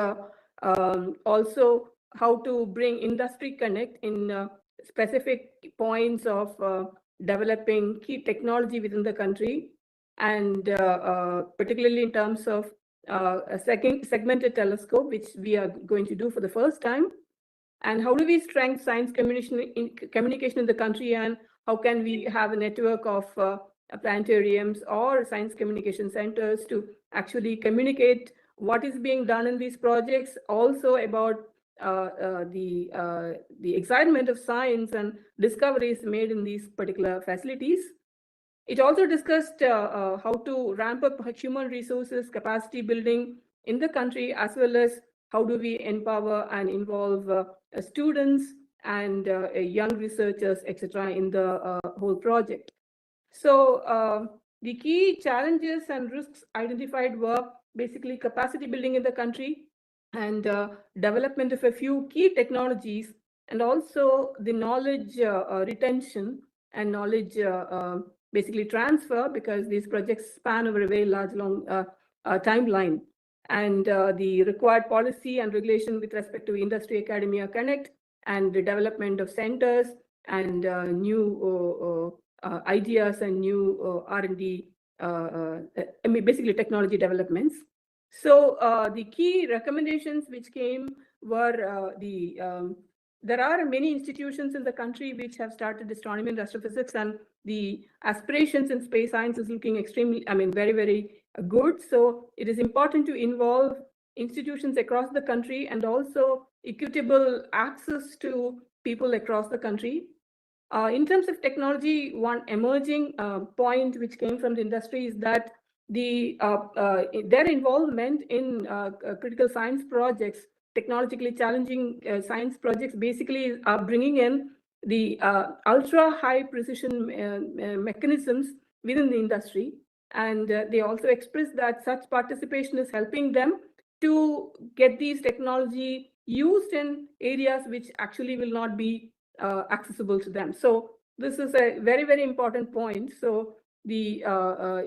also how to bring industry connect in specific points of developing key technology within the country, and particularly in terms of a segmented telescope, which we are going to do for the first time. And how do we strengthen science communication in the country, and how can we have a network of planetariums or science communication centers to actually communicate what is being done in these projects, also about the excitement of science and discoveries made in these particular facilities. It also discussed how to ramp up human resources, capacity building in the country, as well as how do we empower and involve students and young researchers, etc., in the whole project. So the key challenges and risks identified were basically capacity building in the country and development of a few key technologies, and also the knowledge retention and knowledge basically transfer, because these projects span over a very large, long timeline, and the required policy and regulation with respect to industry academia connect, and the development of centers, and new ideas and new R&D, basically technology developments. So the key recommendations which came were there are many institutions in the country which have started astronomy and astrophysics, and the aspirations in space science is looking extremely, very, very good. So it is important to involve institutions across the country, and also equitable access to people across the country. In terms of technology, one emerging point which came from the industry is that their involvement in critical science projects, technologically challenging science projects, basically are bringing in the ultra high precision mechanisms within the industry. And they also express that such participation is helping them to get these technology used in areas which actually will not be accessible to them. So this is a very, very important point. So the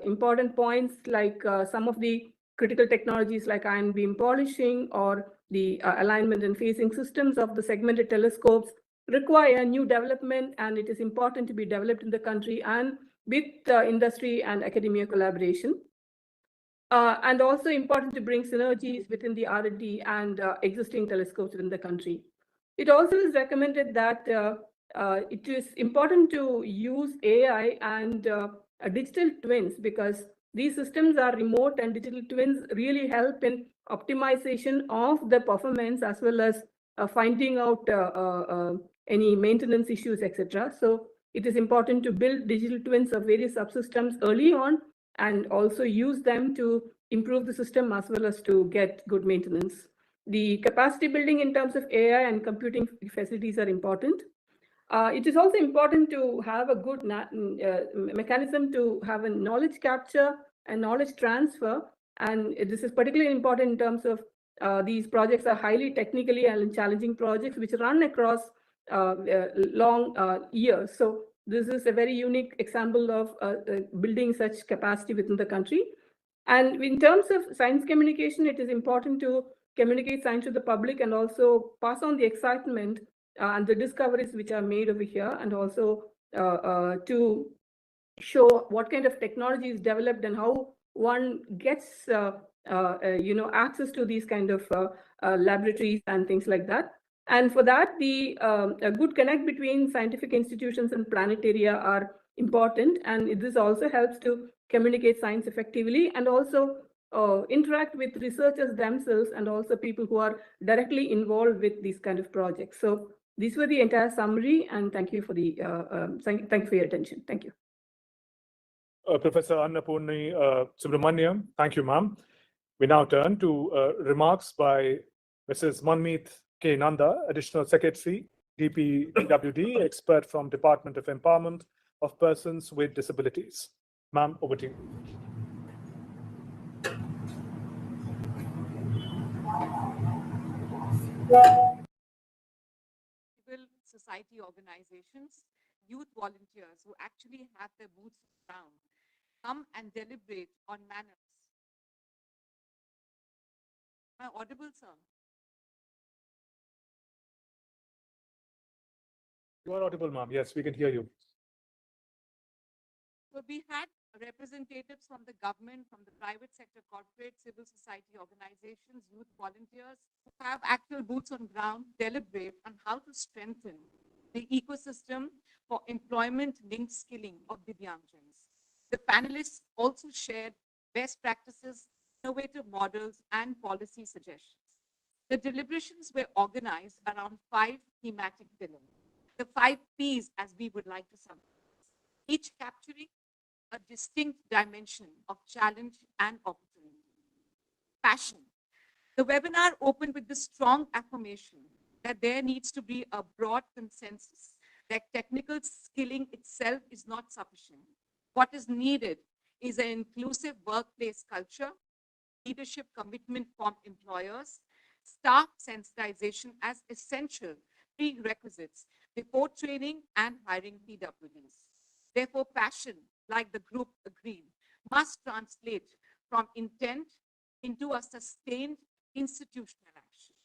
important points, like some of the critical technologies like ion beam polishing or the alignment and phasing systems of the segmented telescopes, require new development, and it is important to be developed in the country and with industry and academia collaboration. And also important to bring synergies within the R&D and existing telescopes within the country. It also is recommended that it is important to use AI and digital twins, because these systems are remote, and digital twins really help in optimization of the performance, as well as finding out any maintenance issues, etc. So it is important to build digital twins of various subsystems early on, and also use them to improve the system as well as to get good maintenance. The capacity building in terms of AI and computing facilities are important. It is also important to have a good mechanism to have a knowledge capture and knowledge transfer. And this is particularly important in terms of these projects are highly technically and challenging projects which run across long years. So this is a very unique example of building such capacity within the country. And in terms of science communication, it is important to communicate science to the public and also pass on the excitement and the discoveries which are made over here, and also to show what kind of technology is developed and how one gets access to these kind of laboratories and things like that. And for that, a good connect between scientific institutions and planetaria are important, and this also helps to communicate science effectively, and also interact with researchers themselves, and also people who are directly involved with these kind of projects. So these were the entire summary, and thank you for the thank you for your attention. Thank you. Professor Annapurni Subramaniam, thank you, ma'am. We now turn to remarks by Mrs. Manmeet K. Nanda, Additional Secretary, DPWD, expert from Department of Empowerment of Persons with Disabilities. Ma'am, over to you. civil society organizations, youth volunteers who actually have their boots on the ground, come and deliberate on manners. Am I audible, sir? You are audible, ma'am. Yes, we can hear you. So we had representatives from the government, from the private sector, corporate, civil society organizations, youth volunteers who have actual boots on ground, deliberate on how to strengthen the ecosystem for employment-linked skilling of Divyangjans. The panelists also shared best practices, innovative models, and policy suggestions. The deliberations were organized around 5 thematic pillars, the 5 Ps as we would like to summarize, each capturing a distinct dimension of challenge and opportunity. Passion. The webinar opened with the strong affirmation that there needs to be a broad consensus that technical skilling itself is not sufficient. What is needed is an inclusive workplace culture, leadership commitment from employers, staff sensitization as essential prerequisites before training and hiring PWDs. Therefore, passion, like the group agreed, must translate from intent into a sustained institutional action.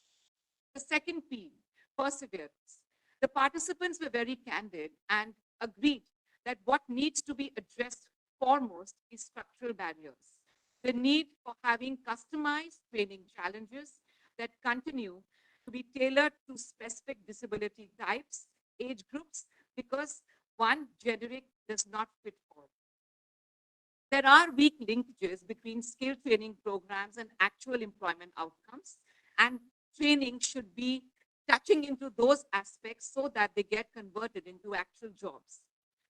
The second P, perseverance. The participants were very candid and agreed that what needs to be addressed foremost is structural barriers. The need for having customized training challenges that continue to be tailored to specific disability types, age groups, because one generic does not fit all. There are weak linkages between skill training programs and actual employment outcomes, and training should be touching into those aspects so that they get converted into actual jobs.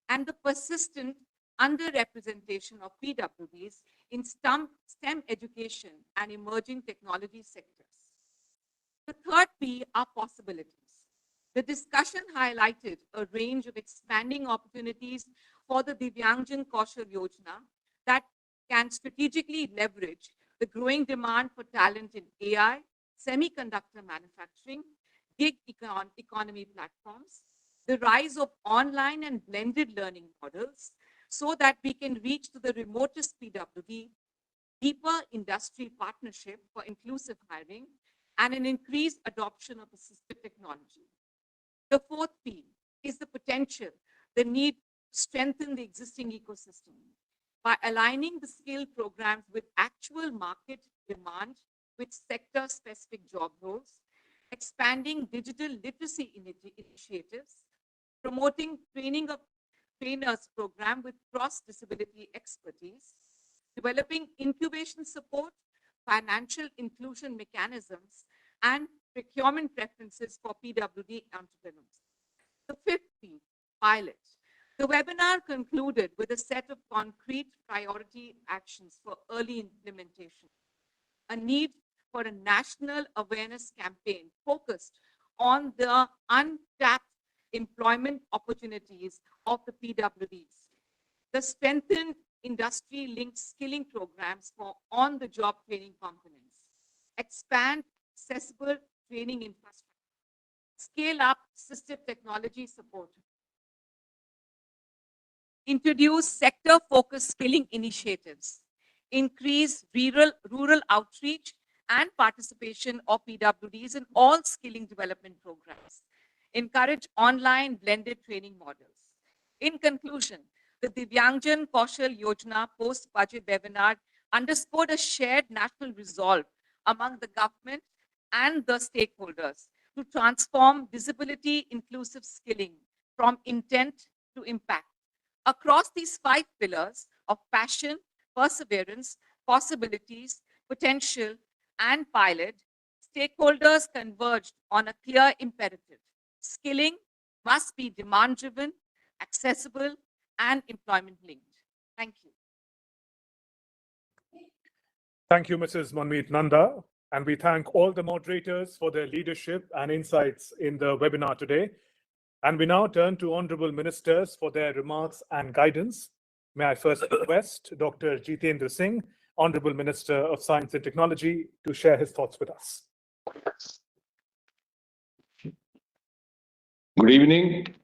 And the persistent underrepresentation of PWDs in STEM education and emerging technology sectors. The third P are possibilities. The discussion highlighted a range of expanding opportunities for the Divyangjan Kaushal Yojana that can strategically leverage the growing demand for talent in AI, semiconductor manufacturing, gig economy platforms, the rise of online and blended learning models, so that we can reach to the remotest PWD, deeper industry partnership for inclusive hiring, and an increased adoption of assistive technology. The fourth P is the potential, the need to strengthen the existing ecosystem by aligning the skill programs with actual market demand with sector-specific job roles, expanding digital literacy initiatives, promoting training of trainers program with cross-disability expertise, developing incubation support, financial inclusion mechanisms, and procurement preferences for PWD entrepreneurs. The fifth P, pilot. The webinar concluded with a set of concrete priority actions for early implementation, a need for a national awareness campaign focused on the untapped employment opportunities of the PWDs, the strengthened industry-linked skilling programs for on-the-job training components, expand accessible training infrastructure, scale up assistive technology support, introduce sector-focused skilling initiatives, increase rural outreach and participation of PWDs in all skilling development programs, encourage online blended training models. In conclusion, the Divyangjan Kaushal Yojana post-budget webinar underscored a shared national resolve among the government and the stakeholders to transform disability-inclusive skilling from intent to impact. Across these 5 pillars of passion, perseverance, possibilities, potential, and pilot, stakeholders converged on a clear imperative. Skilling must be demand-driven, accessible, and employment-linked. Thank you. Thank you, Mrs. Manmeet Nanda. And we thank all the moderators for their leadership and insights in the webinar today. And we now turn to honorable ministers for their remarks and guidance. May I first request Dr. Jitendra Singh, Honorable Minister of Science and Technology, to share his thoughts with us. Good evening.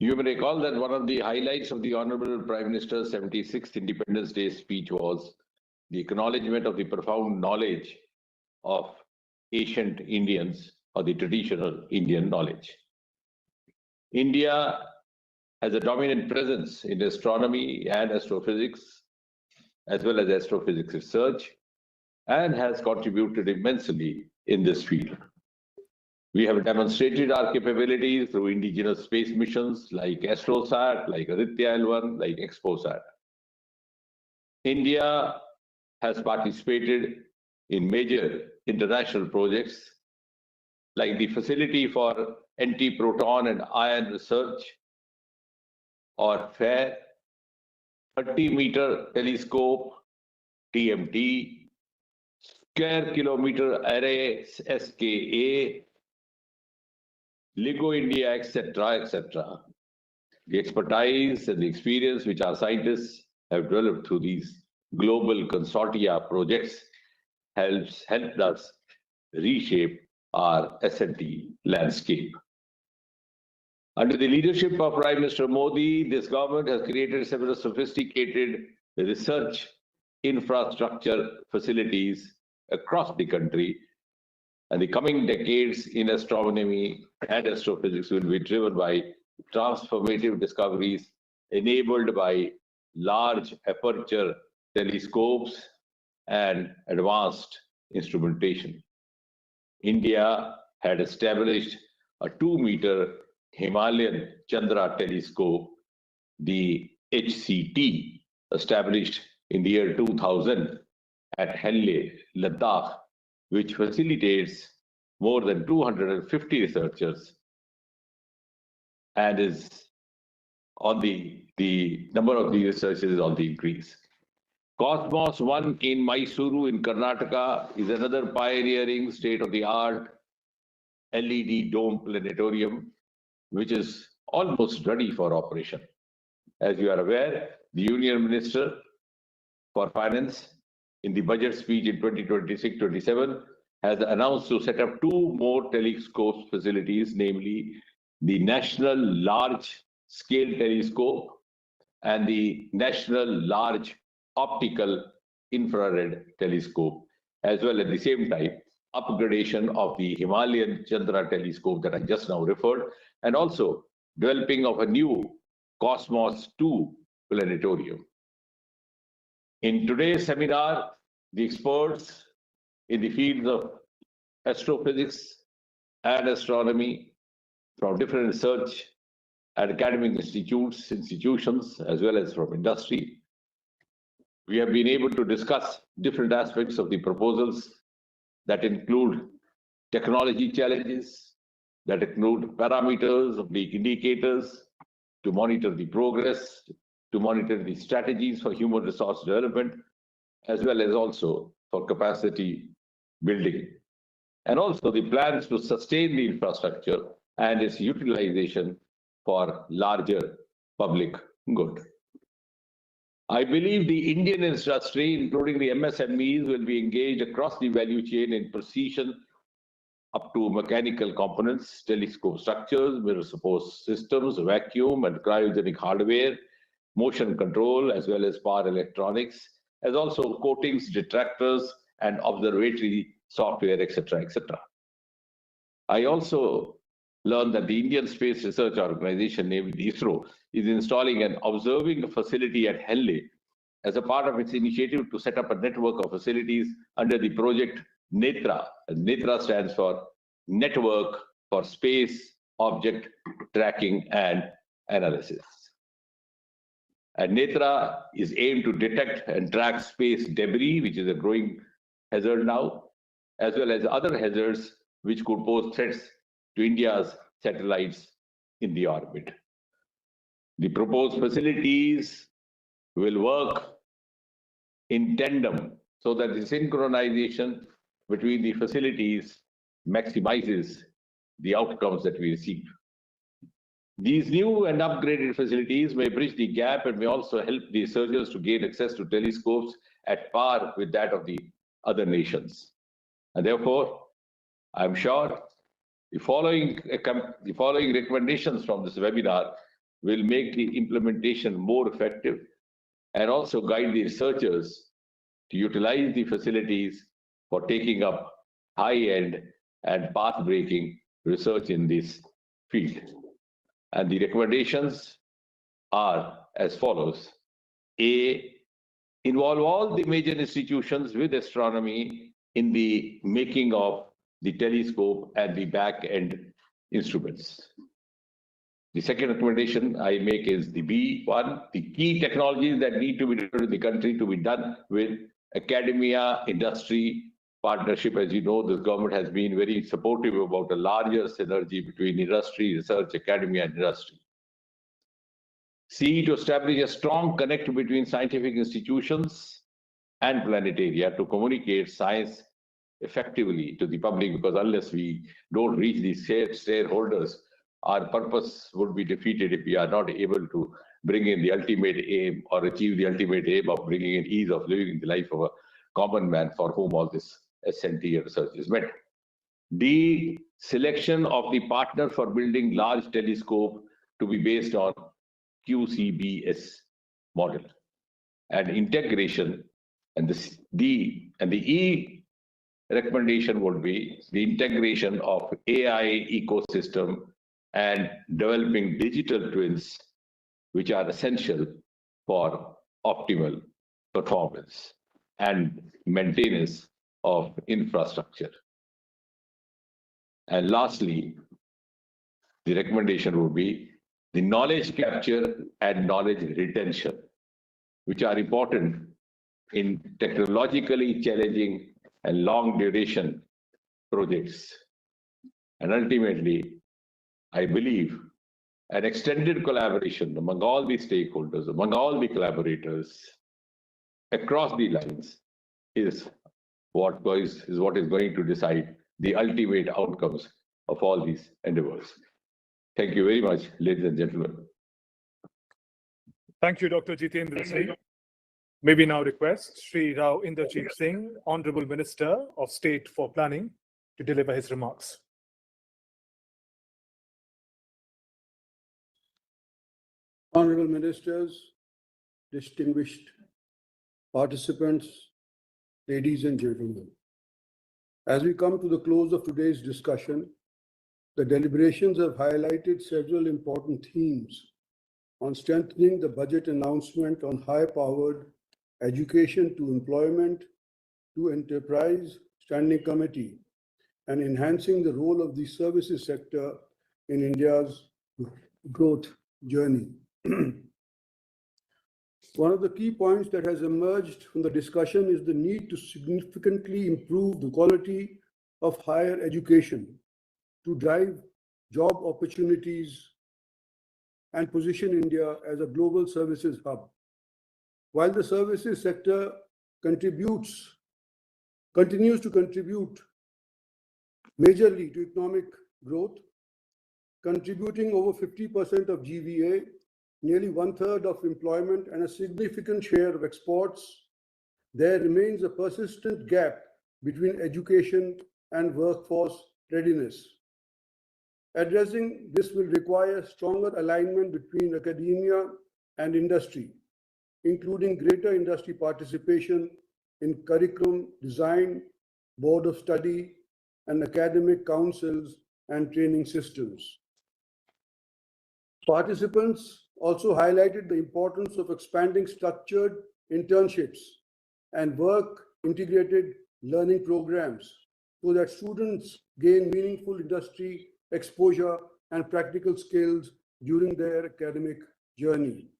You may recall that one of the highlights of the Honorable Prime Minister's 76th Independence Day speech was the acknowledgement of the profound knowledge of ancient Indians or the traditional Indian knowledge. India has a dominant presence in astronomy and astrophysics, as well as astrophysics research, and has contributed immensely in this field. We have demonstrated our capabilities through indigenous space missions like AstroSat, like Aditya L1, like ExpoSat. India has participated in major international projects like the Facility for Anti-Proton and Ion Research, or FAIR, 30-meter telescope, TMT, square kilometer array, SKA, LIGO India, etc., etc. The expertise and the experience which our scientists have developed through these global consortia projects helped us reshape our S&T landscape. Under the leadership of Prime Minister Modi, this government has created several sophisticated research infrastructure facilities across the country, and the coming decades in astronomy and astrophysics will be driven by transformative discoveries enabled by large aperture telescopes and advanced instrumentation. India had established a 2-meter Himalayan Chandra telescope, the HCT, established in the year 2000 at Helle, Ladakh, which facilitates more than 250 researchers and is on the number of the researchers is on the increase. Cosmos 1 in Mysuru in Karnataka is another pioneering state-of-the-art LED dome planetarium, which is almost ready for operation. As you are aware, the Union Minister for Finance in the budget speech in 2026-27 has announced to set up 2 more telescope facilities, namely the National Large Scale Telescope and the National Large Optical Infrared Telescope, as well at the same time upgradation of the Himalayan Chandra telescope that I just now referred, and also developing of a new Cosmos 2 planetarium. In today's seminar, the experts in the fields of astrophysics and astronomy from different research and academic institutions, as well as from industry. We have been able to discuss different aspects of the proposals that include technology challenges, that include parameters of the indicators to monitor the progress, to monitor the strategies for human resource development, as well as also for capacity building, and also the plans to sustain the infrastructure and its utilization for larger public good. I believe the Indian industry, including the MSMEs, will be engaged across the value chain in precision up to mechanical components, telescope structures, mirror support systems, vacuum and cryogenic hardware, motion control, as well as power electronics, as also coatings, detractors, and observatory software, etc., etc. I also learned that the Indian Space Research Organization, named ISRO, is installing an observing facility at Helle as a part of its initiative to set up a network of facilities under the project NETRA. And NETRA stands for Network for Space Object Tracking and Analysis. And NETRA is aimed to detect and track space debris, which is a growing hazard now, as well as other hazards which could pose threats to India's satellites in the orbit. The proposed facilities will work in tandem so that the synchronization between the facilities maximizes the outcomes that we receive. These new and upgraded facilities may bridge the gap and may also help the researchers to gain access to telescopes at par with that of the other nations. And therefore, I'm sure The following recommendations from this webinar will make the implementation more effective and also guide the researchers to utilize the facilities for taking up high-end and path-breaking research in this field. And the recommendations are as follows. A, involve all the major institutions with astronomy in the making of the telescope and the back-end instruments. The second recommendation I make is the B1, the key technologies that need to be done in the country to be done with academia, industry, partnership. As you know, this government has been very supportive about a larger synergy between industry, research, academia, and industry. C, to establish a strong connect between scientific institutions and planetaria to communicate science effectively to the public, because unless we don't reach these shareholders, our purpose would be defeated if we are not able to bring in the ultimate aim or achieve the ultimate aim of bringing in ease of living in the life of a common man for whom all this SNT research is meant. D, selection of the partner for building large telescope to be based on QCBS model and integration. And the D and the E recommendation would be the integration of AI ecosystem and developing digital twins, which are essential for optimal performance and maintenance of infrastructure. And lastly, the recommendation would be the knowledge capture and knowledge retention, which are important in technologically challenging and long duration projects. And ultimately, I believe an extended collaboration among all the stakeholders, among all the collaborators across the lines is what is going to decide the ultimate outcomes of all these endeavors. Thank you very much, ladies and gentlemen. Thank you, Dr. Jitendra Singh. May we now request Sri Rao Inderjeet Singh, Honorable Minister of State for Planning, to deliver his remarks. Honorable Ministers, distinguished participants, ladies and gentlemen. As we come to the close of today's discussion, the deliberations have highlighted several important themes on strengthening the budget announcement on high-powered education to employment to enterprise standing committee and enhancing the role of the services sector in India's growth journey. One of the key points that has emerged from the discussion is the need to significantly improve the quality of higher education to drive job opportunities and position India as a global services hub. While the services sector continues to contribute majorly to economic growth, contributing over 50% of GVA, nearly 1/3 of employment, and a significant share of exports, there remains a persistent gap between education and workforce readiness. Addressing this will require stronger alignment between academia and industry, including greater industry participation in curriculum design, board of study, and academic councils and training systems. Participants also highlighted the importance of expanding structured internships and work integrated learning programs so that students gain meaningful industry exposure and practical skills during their academic journey.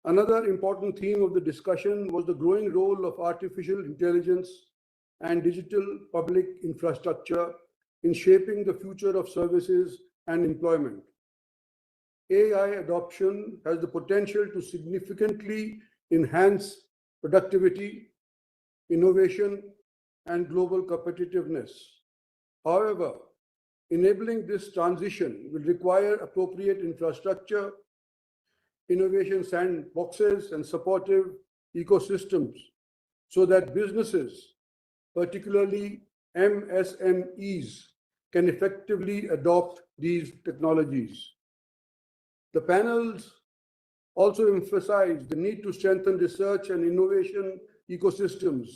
Another important theme of the discussion was the growing role of artificial intelligence and digital public infrastructure in shaping the future of services and employment. AI adoption has the potential to significantly enhance productivity, innovation, and global competitiveness. However, enabling this transition will require appropriate infrastructure, innovation sandboxes, and supportive ecosystems so that businesses, particularly MSMEs, can effectively adopt these technologies. The panels also emphasize the need to strengthen research and innovation ecosystems,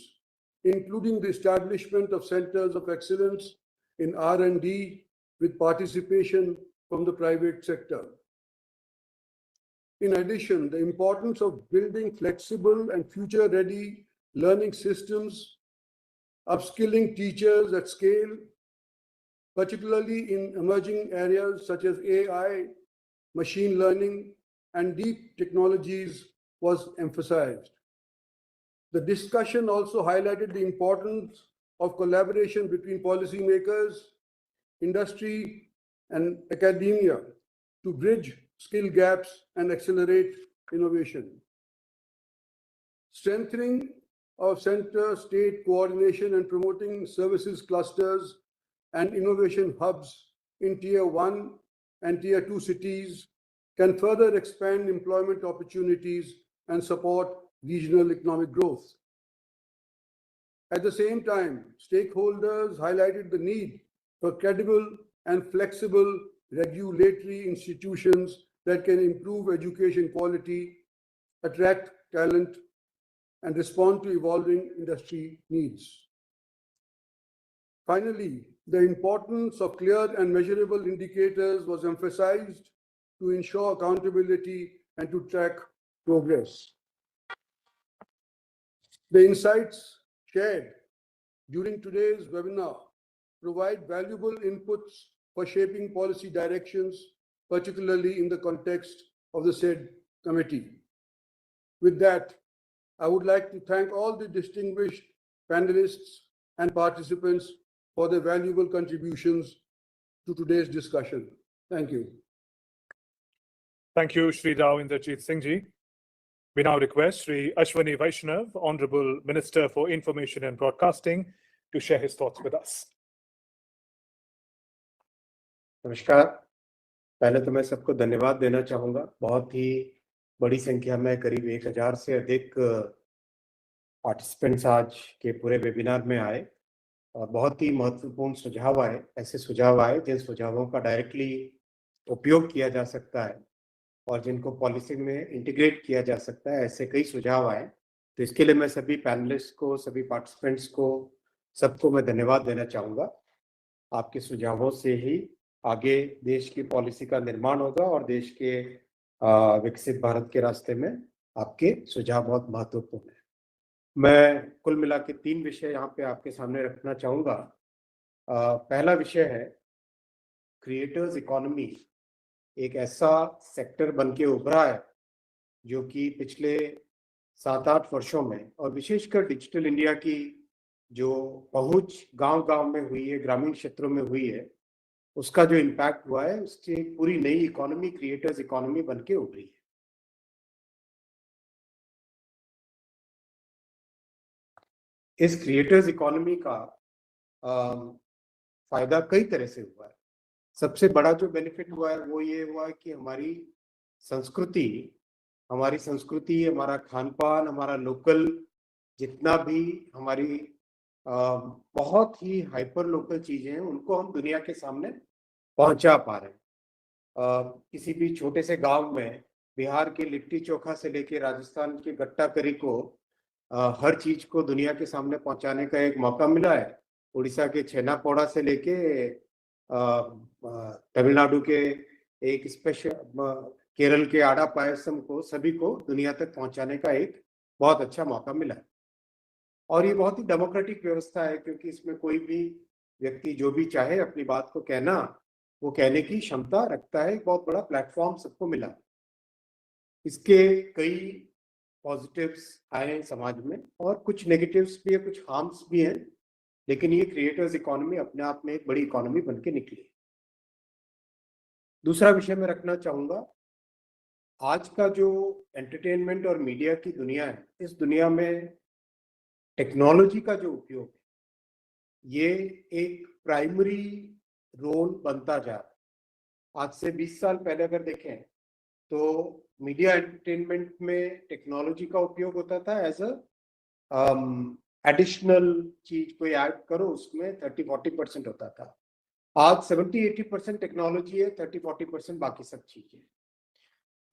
including the establishment of centers of excellence in R&D with participation from the private sector. In addition, the importance of building flexible and future-ready learning systems, upskilling teachers at scale, particularly in emerging areas such as AI, machine learning, and deep technologies, was emphasized. The discussion also highlighted the importance of collaboration between policymakers, industry, and academia to bridge skill gaps and accelerate innovation. Strengthening of center-state coordination and promoting services clusters and innovation hubs in Tier 1 and Tier 2 cities can further expand employment opportunities and support regional economic growth. At the same time, stakeholders highlighted the need for credible and flexible regulatory institutions that can improve education quality, attract talent, and respond to evolving industry needs. Finally, the importance of clear and measurable indicators was emphasized to ensure accountability and to track progress. The insights shared during today's webinar provide valuable inputs for shaping policy directions, particularly in the context of the said committee. With that, I would like to thank all the distinguished panelists and participants for their valuable contributions to today's discussion. Thank you. Thank you, Shri Rao Inderjit Singh Ji. We now request Shri Ashwani Vaishnav, Honorable Minister for Information and Broadcasting, to share his thoughts with us. नमस्कार। पहले तो मैं सबको धन्यवाद देना चाहूँगा। बहुत ही बड़ी संख्या में, करीब 1000 से अधिक पार्टिसिपेंट्स आज के पूरे वेबिनार में आए और बहुत ही महत्वपूर्ण सुझाव आए। ऐसे सुझाव आए जिन सुझावों का डायरेक्टली उपयोग किया जा सकता है और जिनको पॉलिसी में इंटीग्रेट किया जा सकता है, ऐसे कई सुझाव आए। तो इसके लिए मैं सभी पैनलिस्ट को, सभी पार्टिसिपेंट्स को, सबको मैं धन्यवाद देना चाहूँगा। आपके सुझावों से ही आगे देश की पॉलिसी का निर्माण होगा और देश के विकसित भारत के रास्ते में आपके सुझाव बहुत महत्वपूर्ण है। मैं कुल मिला के 3 विषय यहाँ पे आपके सामने रखना चाहूँगा। पहला विषय है क्रिएटर्स इकोनॉमी, एक ऐसा सेक्टर बन के उभरा है जो कि पिछले 7-8 वर्षों में और विशेषकर डिजिटल इंडिया की जो पहुंच गांव-गांव में हुई है, ग्रामीण क्षेत्रों में हुई है, उसका जो इम्पैक्ट हुआ है, उससे पूरी नई इकोनॉमी, क्रिएटर्स इकोनॉमी बन के उभरी है। इस क्रिएटर्स इकोनॉमी का फायदा कई तरह से हुआ है। सबसे बड़ा जो बेनिफिट हुआ है वो ये हुआ है कि हमारी संस्कृति, हमारा खान पान, हमारा लोकल जितना भी हमारी बहुत ही हाइपर लोकल चीजें हैं, उनको हम दुनिया के सामने पहुंचा पा रहे हैं। किसी भी छोटे से गांव में बिहार के लिट्टी चोखा से लेके राजस्थान के गट्टा करी को, हर चीज को दुनिया के सामने पहुंचाने का एक मौका मिला है। उड़ीसा के छेना पोड़ा से लेके तमिलनाडु के एक स्पेशल, केरल के आड़ा पायसम को, सभी को दुनिया तक पहुंचाने का एक बहुत अच्छा मौका मिला है। और ये बहुत ही डेमोक्रेटिक व्यवस्था है, क्योंकि इसमें कोई भी व्यक्ति जो भी चाहे अपनी बात को कहना, वो कहने की क्षमता रखता है। एक बहुत बड़ा प्लेटफॉर्म सबको मिला। इसके कई पॉजिटिव्स आए समाज में और कुछ नेगेटिव्स भी है, कुछ हार्म्स भी हैं, लेकिन ये क्रिएटर्स इकोनॉमी अपने आप में एक बड़ी इकोनॉमी बन के निकली। दूसरा विषय मैं रखना चाहूँगा, आज का जो एंटरटेनमेंट और मीडिया की दुनिया है, इस दुनिया में टेक्नोलॉजी का जो उपयोग है, ये एक प्राइमरी रोल बनता जा रहा है। आज से 20 साल पहले अगर देखें तो मीडिया एंटरटेनमेंट में टेक्नोलॉजी का उपयोग होता था एज अ एडिशनल चीज, कोई ऐड करो उसमें 30-40% होता था। आज 70-80% टेक्नोलॉजी है, 30-40% बाकी सब चीजें।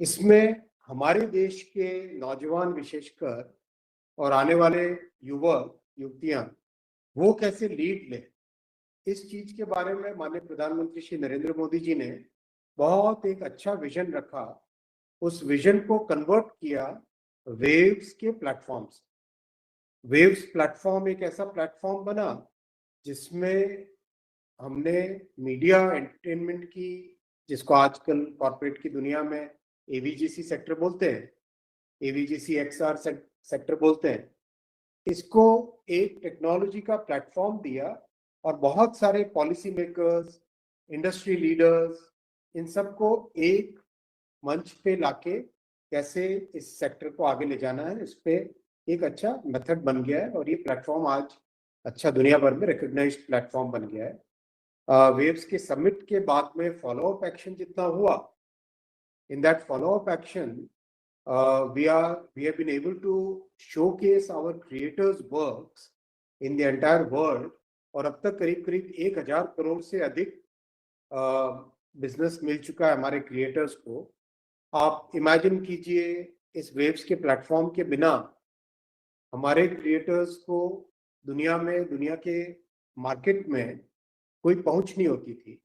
इसमें हमारे देश के नौजवान विशेषकर और आने वाले युवक युवतियां वो कैसे लीड लें, इस चीज के बारे में माननीय प्रधानमंत्री श्री नरेंद्र मोदी जी ने बहुत एक अच्छा विजन रखा। उस विजन को कन्वर्ट किया वेव्स के प्लेटफॉर्म से। वेव्स प्लेटफॉर्म एक ऐसा प्लेटफॉर्म बना जिसमें हमने मीडिया एंटरटेनमेंट की, जिसको आजकल कॉर्पोरेट की दुनिया में एवीजीसी सेक्टर बोलते हैं, एवीजीसी एक्सआर सेक्टर बोलते हैं, इसको एक टेक्नोलॉजी का प्लेटफॉर्म दिया और बहुत सारे पॉलिसी मेकर्स, इंडस्ट्री लीडर्स, इन सबको एक मंच पे लाके कैसे इस सेक्टर को आगे ले जाना है, इस पे एक अच्छा मेथड बन गया है और ये प्लेटफॉर्म आज अच्छा दुनिया भर में रिकॉग्नाइज्ड प्लेटफॉर्म बन गया है। वेव्स के समिट के बाद में फॉलोअप एक्शन जितना हुआ, in that follow up action we have been able to showcase our creators works in the entire world और अब तक करीब करीब 1000 करोड़ से अधिक बिजनेस मिल चुका है हमारे क्रिएटर्स को। आप इमेजिन कीजिए इस वेव्स के प्लेटफॉर्म के बिना हमारे क्रिएटर्स को दुनिया के मार्केट में कोई पहुंच नहीं होती थी।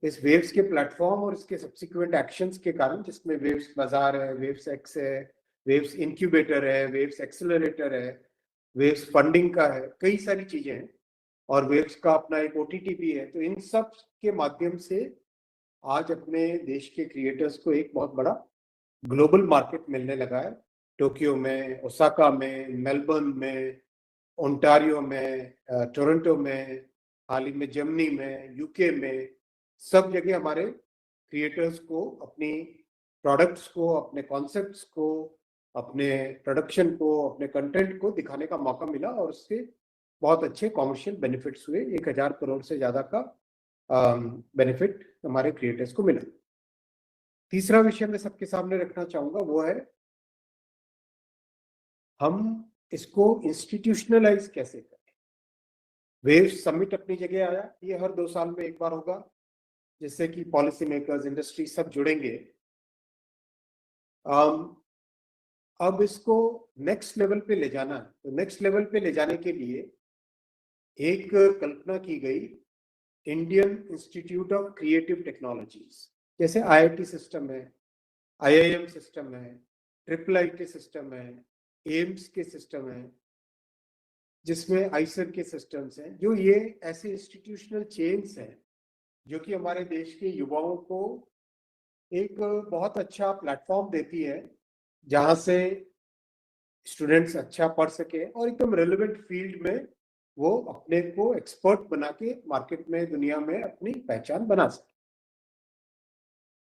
इस वेव्स के प्लेटफॉर्म और इसके सब्सिक्वेंट एक्शंस के कारण, जिसमें वेव्स बाजार है, वेव्स एक्स है, वेव्स इंक्यूबेटर है, वेव्स एक्सेलरेटर है, वेव्स फंडिंग का है, कई सारी चीजें हैं और वेव्स का अपना एक ओटीटी भी है। तो इन सब के माध्यम से आज अपने देश के क्रिएटर्स को एक बहुत बड़ा ग्लोबल मार्केट मिलने लगा है। टोक्यो में, ओसाका में, मेलबर्न में, ओंटारियो में, टोरंटो में, हाल ही में जर्मनी में, यूके में, सब जगह हमारे क्रिएटर्स को अपनी प्रोडक्ट्स को, अपने कॉन्सेप्ट्स को, अपने प्रोडक्शन को, अपने कंटेंट को दिखाने का मौका मिला और उससे बहुत अच्छे कॉमर्शियल बेनिफिट्स हुए। 1000 करोड़ से ज्यादा का बेनिफिट हमारे क्रिएटर्स को मिला। तीसरा विषय मैं सबके सामने रखना चाहूंगा वो है हम इसको इंस्टीट्यूशनलाइज कैसे करें। वेव समिट अपनी जगह आया, ये हर 2 साल में एक बार होगा, जिससे कि पॉलिसी मेकर्स, इंडस्ट्री सब जुड़ेंगे। अब इसको नेक्स्ट लेवल पे ले जाना है, तो नेक्स्ट लेवल पे ले जाने के लिए एक कल्पना की गई, Indian institute of creative technologies. जैसे आईआईटी सिस्टम है, आईआईएम सिस्टम है, IIIT सिस्टम है, एम्स के सिस्टम है, जिसमें आईसर के सिस्टम्स हैं, जो ये ऐसे इंस्टीट्यूशनल चेन्स हैं जो कि हमारे देश के युवाओं को एक बहुत अच्छा प्लेटफॉर्म देती है, जहां से स्टूडेंट्स अच्छा पढ़ सके और एकदम रेलेवेंट फील्ड में वो अपने को एक्सपर्ट बना के मार्केट में, दुनिया में अपनी पहचान बना सके।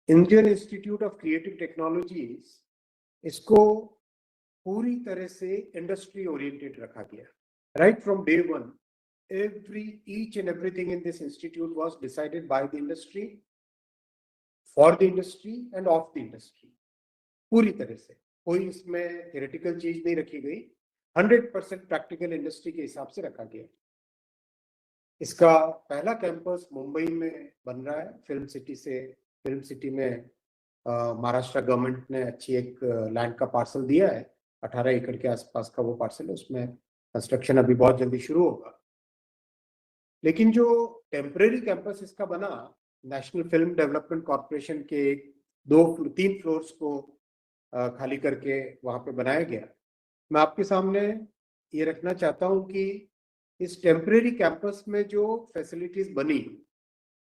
Indian institute of creative technologies, इसको पूरी तरह से इंडस्ट्री ओरिएंटेड रखा गया। Right from day one, each and everything in this institute was decided by the industry, for the industry and of the industry। पूरी तरह से कोई इसमें theoretical चीज नहीं रखी गई, 100% प्रैक्टिकल इंडस्ट्री के हिसाब से रखा गया। इसका पहला कैंपस मुंबई में बन रहा है, फिल्म सिटी में महाराष्ट्र गवर्नमेंट ने अच्छी एक लैंड का पार्सल दिया है, 18 एकड़ के आसपास का वो पार्सल है, उसमें कंस्ट्रक्शन अभी बहुत जल्दी शुरू होगा। लेकिन जो टेम्परेरी कैंपस इसका बना, नेशनल फिल्म डेवलपमेंट कॉर्पोरेशन के 2-3 फ्लोर्स को खाली करके वहां पे बनाया गया। मैं आपके सामने ये रखना चाहता हूं कि इस टेम्परेरी कैंपस में जो फैसिलिटीज बनी,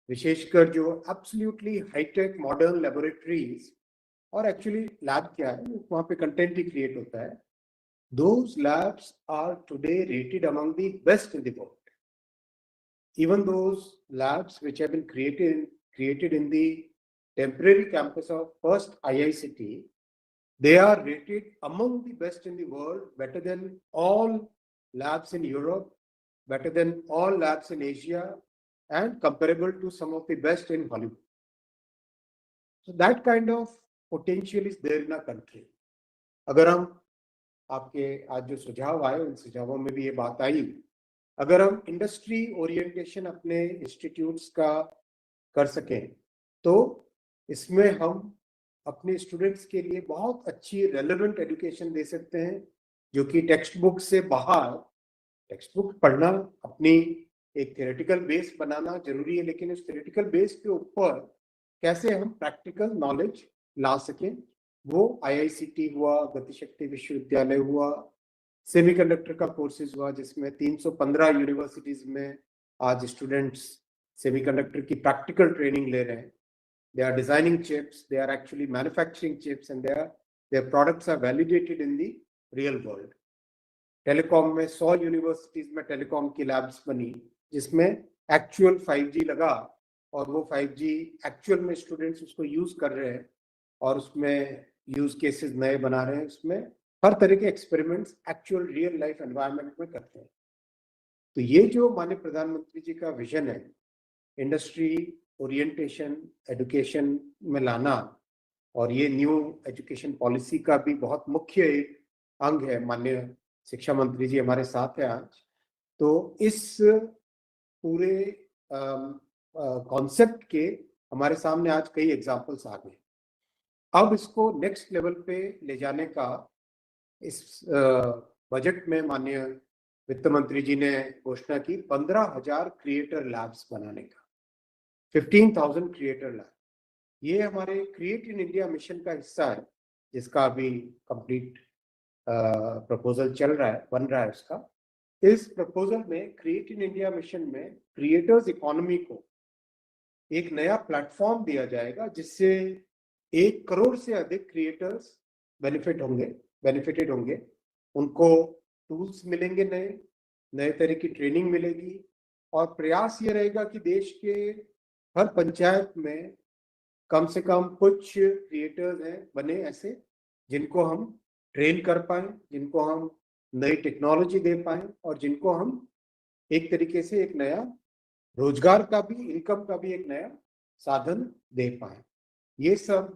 विशेषकर जो एब्सोल्युटली हाईटेक मॉडर्न लेबोरेटरीज, और एक्चुअली लैब क्या है, वहां पे कंटेंट ही क्रिएट होता है, those labs are today rated among the best in the world। Even those labs which have been created in the temporary campus of first IICT, they are rated among the best in the world, better than all labs in Europe, better than all labs in Asia, and comparable to some of the best in Hollywood। So that kind of potential is there in our country। अगर हम आपके आज जो सुझाव आए, उन सुझावों में भी ये बात आई अगर हम इंडस्ट्री ओरिएंटेशन अपने इंस्टीट्यूट्स का कर सकें तो इसमें हम अपने स्टूडेंट्स के लिए बहुत अच्छी रेलेवेंट एजुकेशन दे सकते हैं, जो कि टेक्स्ट बुक से बाहर, टेक्स्ट बुक पढ़ना, अपनी एक थ्योरेटिकल बेस बनाना जरूरी है, लेकिन इस थ्योरेटिकल बेस के ऊपर कैसे हम प्रैक्टिकल नॉलेज ला सकें, वो आईआईसीटी हुआ, गतिशक्ति विश्वविद्यालय हुआ, सेमीकंडक्टर का कोर्सेज हुआ, जिसमें 315 यूनिवर्सिटीज में आज स्टूडेंट्स सेमीकंडक्टर की प्रैक्टिकल ट्रेनिंग ले रहे हैं. They are designing chips, they are actually manufacturing chips, and their products are validated in the real world. Telecom में 100 यूनिवर्सिटीज में टेलीकॉम की लैब्स बनी, जिसमें एक्चुअल 5G लगा और वो 5G एक्चुअल में स्टूडेंट्स उसको यूज कर रहे हैं और उसमें यूज केसेस नए बना रहे हैं. उसमें हर तरह के experiments actual real life environment में करते हैं. तो ये जो माननीय प्रधानमंत्री जी का विजन है, इंडस्ट्री ओरिएंटेशन एजुकेशन में लाना, और ये न्यू एजुकेशन पॉलिसी का भी बहुत मुख्य एक अंग है. माननीय शिक्षा मंत्री जी हमारे साथ हैं आज. तो इस पूरे कॉन्सेप्ट के हमारे सामने आज कई एग्जांपल्स आ गए. अब इसको नेक्स्ट लेवल पे ले जाने का इस बजट में माननीय वित्त मंत्री जी ने घोषणा की 15,000 क्रिएटर लैब्स बनाने का, 15,000 क्रिएटर लैब. ये हमारे क्रिएट इन इंडिया मिशन का हिस्सा है, जिसका अभी कंप्लीट प्रपोजल चल रहा है, बन रहा है उसका. इस प्रपोजल में क्रिएट इन इंडिया मिशन में क्रिएटर्स इकोनॉमी को एक नया प्लेटफॉर्म दिया जाएगा, जिससे 1 करोड़ से अधिक क्रिएटर्स बेनिफिटेड होंगे. उनको टूल्स मिलेंगे, नए तरह की ट्रेनिंग मिलेगी, और प्रयास ये रहेगा कि देश के हर पंचायत में कम से कम कुछ क्रिएटर्स हैं बने ऐसे, जिनको हम ट्रेन कर पाएं, जिनको हम नई टेक्नोलॉजी दे पाएं, और जिनको हम एक तरीके से एक नया रोजगार का भी, इनकम का भी एक नया साधन दे पाएं. ये सब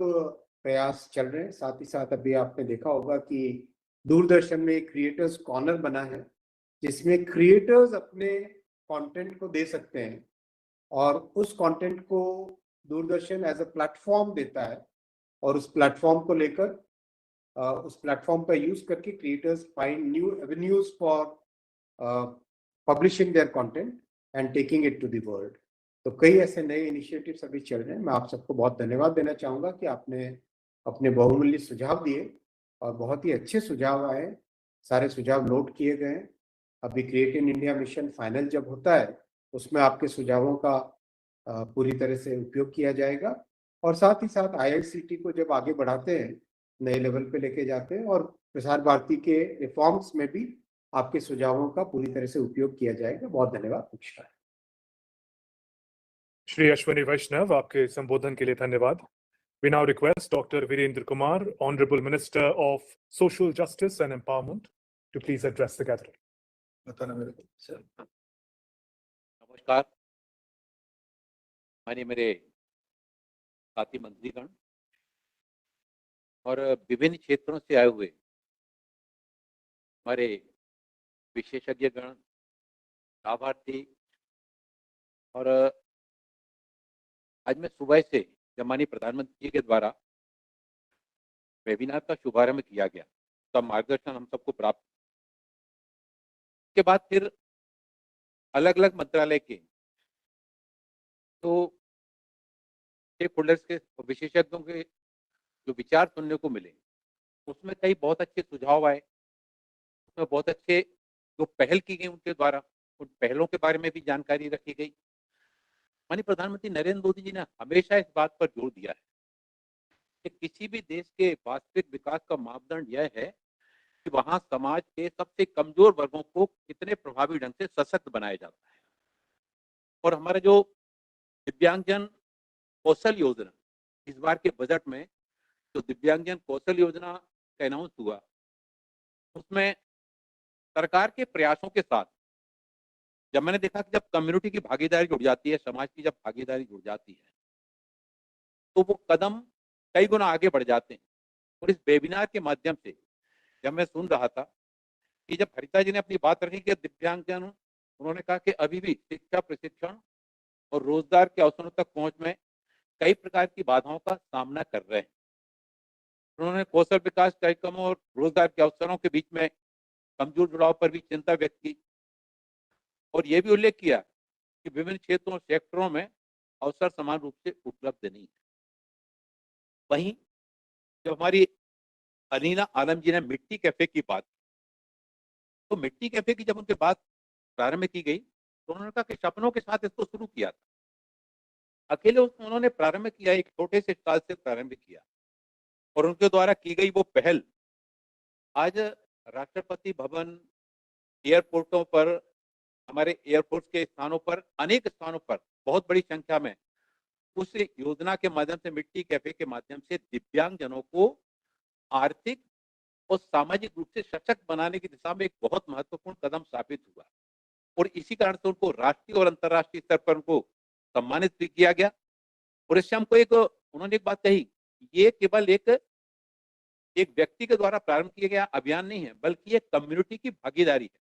प्रयास चल रहे हैं. साथ ही साथ अभी आपने देखा होगा कि दूरदर्शन में एक क्रिएटर्स कॉर्नर बना है, जिसमें क्रिएटर्स अपने कंटेंट को दे सकते हैं, और उस कंटेंट को दूरदर्शन एज अ प्लेटफॉर्म देता है, और उस प्लेटफॉर्म को लेकर उस प्लेटफॉर्म का यूज करके creators find new avenues for publishing their content and taking it to the world. तो कई ऐसे नए इनिशिएटिव्स अभी चल रहे हैं. मैं आप सबको बहुत धन्यवाद देना चाहूँगा कि आपने अपने बहुमूल्य सुझाव दिए, और बहुत ही अच्छे सुझाव आए. सारे सुझाव नोट किए गए हैं. अभी create in India mission final जब होता है, उसमें आपके सुझावों का पूरी तरह से उपयोग किया जाएगा. और साथ ही साथ आईआईसीटी को जब आगे बढ़ाते हैं, नए लेवल पे लेके जाते हैं, और प्रसार भारती के रिफॉर्म्स में भी आपके सुझावों का पूरी तरह से उपयोग किया जाएगा. बहुत धन्यवाद. नमस्कार. श्री अश्विनी वैष्णव, आपके संबोधन के लिए धन्यवाद. We now request Dr. Virendra Kumar, Honorable Minister of Social Justice and Empowerment, to please address the gathering. नमस्कार. माननीय मेरे साथी मंत्रीगण और विभिन्न क्षेत्रों से आए हुए हमारे विशेषज्ञगण, लाभार्थी, और आज मैं सुबह से जब माननीय प्रधानमंत्री जी के द्वारा वेबिनार का शुभारंभ किया गया, तो मार्गदर्शन हम सबको प्राप्त, के बाद फिर अलग अलग मंत्रालय के तो स्टेक होल्डर्स के, विशेषज्ञों के जो विचार सुनने को मिले, उसमें कई बहुत अच्छे सुझाव आए. उसमें बहुत अच्छे जो पहल की गई उनके द्वारा, उन पहलों के बारे में भी जानकारी रखी गई. माननीय प्रधानमंत्री नरेंद्र मोदी जी ने हमेशा इस बात पर जोर दिया है कि किसी भी देश के वास्तविक विकास का मापदंड यह है कि वहां समाज के सबसे कमजोर वर्गों को कितने प्रभावी ढंग से सशक्त बनाया जाता है. और हमारा जो दिव्यांगजन कौशल योजना, इस बार के बजट में जो दिव्यांगजन कौशल योजना का अनाउंस हुआ, उसमें सरकार के प्रयासों के साथ जब मैंने देखा कि जब कम्युनिटी की भागीदारी जुड़ जाती है, समाज की जब भागीदारी जुड़ जाती है, तो वो कदम कई गुना आगे बढ़ जाते हैं. और इस वेबिनार के माध्यम से जब मैं सुन रहा था कि जब हरिता जी ने अपनी बात रखी कि दिव्यांगजन उन्होंने कहा कि अभी भी शिक्षा, प्रशिक्षण और रोजगार के अवसरों तक पहुंच में कई प्रकार की बाधाओं का सामना कर रहे हैं। उन्होंने कौशल विकास कार्यक्रमों और रोजगार के अवसरों के बीच में कमजोर जुड़ाव पर भी चिंता व्यक्त की और यह भी उल्लेख किया कि विभिन्न क्षेत्रों और सेक्टरों में अवसर समान रूप से उपलब्ध नहीं है। वहीं जब हमारी अलीना आलम जी ने मिट्टी कैफे की बात की, तो मिट्टी कैफे की जब उनके बात प्रारंभ की गई तो उन्होंने कहा कि सपनों के साथ इसको शुरू किया था। अकेले उन्होंने प्रारंभ किया, एक छोटे से स्टाल से प्रारंभ किया और उनके द्वारा की गई वो पहल आज राष्ट्रपति भवन, एयरपोर्टों पर, हमारे एयरपोर्ट के स्थानों पर, अनेक स्थानों पर बहुत बड़ी संख्या में उस योजना के माध्यम से, मिट्टी कैफे के माध्यम से दिव्यांग जनों को आर्थिक और सामाजिक रूप से सशक्त बनाने की दिशा में एक बहुत महत्वपूर्ण कदम साबित हुआ और इसी कारण से उनको राष्ट्रीय और अंतर्राष्ट्रीय स्तर पर उनको सम्मानित भी किया गया। और इससे हमको उन्होंने एक बात कही, ये केवल एक व्यक्ति के द्वारा प्रारंभ किया गया अभियान नहीं है, बल्कि एक कम्युनिटी की भागीदारी है।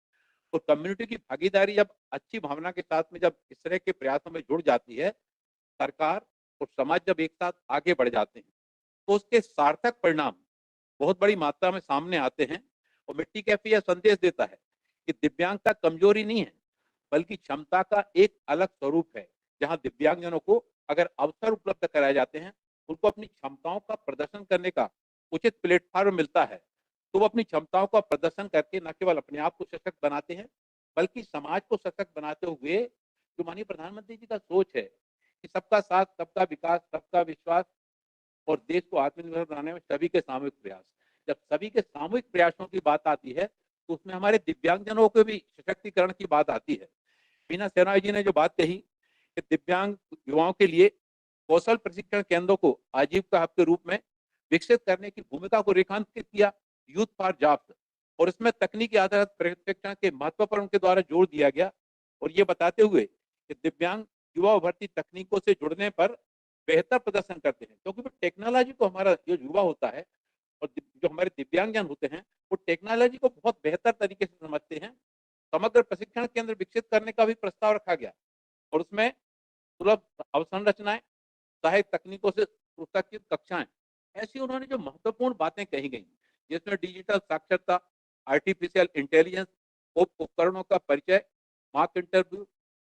और कम्युनिटी की भागीदारी जब अच्छी भावना के साथ में, जब इस तरह के प्रयासों में जुड़ जाती है, सरकार और समाज जब एक साथ आगे बढ़ जाते हैं, तो उसके सार्थक परिणाम बहुत बड़ी मात्रा में सामने आते हैं। और मिट्टी कैफे यह संदेश देता है कि दिव्यांगता कमजोरी नहीं है, बल्कि क्षमता का एक अलग स्वरूप है, जहां दिव्यांगजनों को अगर अवसर उपलब्ध कराए जाते हैं, उनको अपनी क्षमताओं का प्रदर्शन करने का उचित प्लेटफॉर्म मिलता है, तो वो अपनी क्षमताओं का प्रदर्शन करके न केवल अपने आप को सशक्त बनाते हैं, बल्कि समाज को सशक्त बनाते हुए जो माननीय प्रधानमंत्री जी का सोच है कि सबका साथ, सबका विकास, सबका विश्वास और देश को आत्मनिर्भर बनाने में सभी के सामूहिक प्रयास, जब सभी के सामूहिक प्रयासों की बात आती है तो उसमें हमारे दिव्यांगजनों के भी सशक्तिकरण की बात आती है। मीना सेनाई जी ने जो बात कही कि दिव्यांग युवाओं के लिए कौशल प्रशिक्षण केंद्रों को आजीविका हब के रूप में विकसित करने की भूमिका को रेखांकित किया, यूथ फॉर जॉब्स, और इसमें तकनीकी आधारित प्रशिक्षण के महत्व पर उनके द्वारा जोर दिया गया और ये बताते हुए कि दिव्यांग युवा उभरती तकनीकों से जुड़ने पर बेहतर प्रदर्शन करते हैं, क्योंकि टेक्नोलॉजी को हमारा जो युवा होता है और जो हमारे दिव्यांगजन होते हैं, वो टेक्नोलॉजी को बहुत बेहतर तरीके से समझते हैं। समग्र प्रशिक्षण केंद्र विकसित करने का भी प्रस्ताव रखा गया और उसमें सुलभ अवसंरचनाएं, सहायक तकनीकों से सुसज्जित कक्षाएं, ऐसी उन्होंने जो महत्वपूर्ण बातें कही गई, जिसमें डिजिटल साक्षरता, आर्टिफिशियल इंटेलिजेंस, उपकरणों का परिचय, मॉक इंटरव्यू,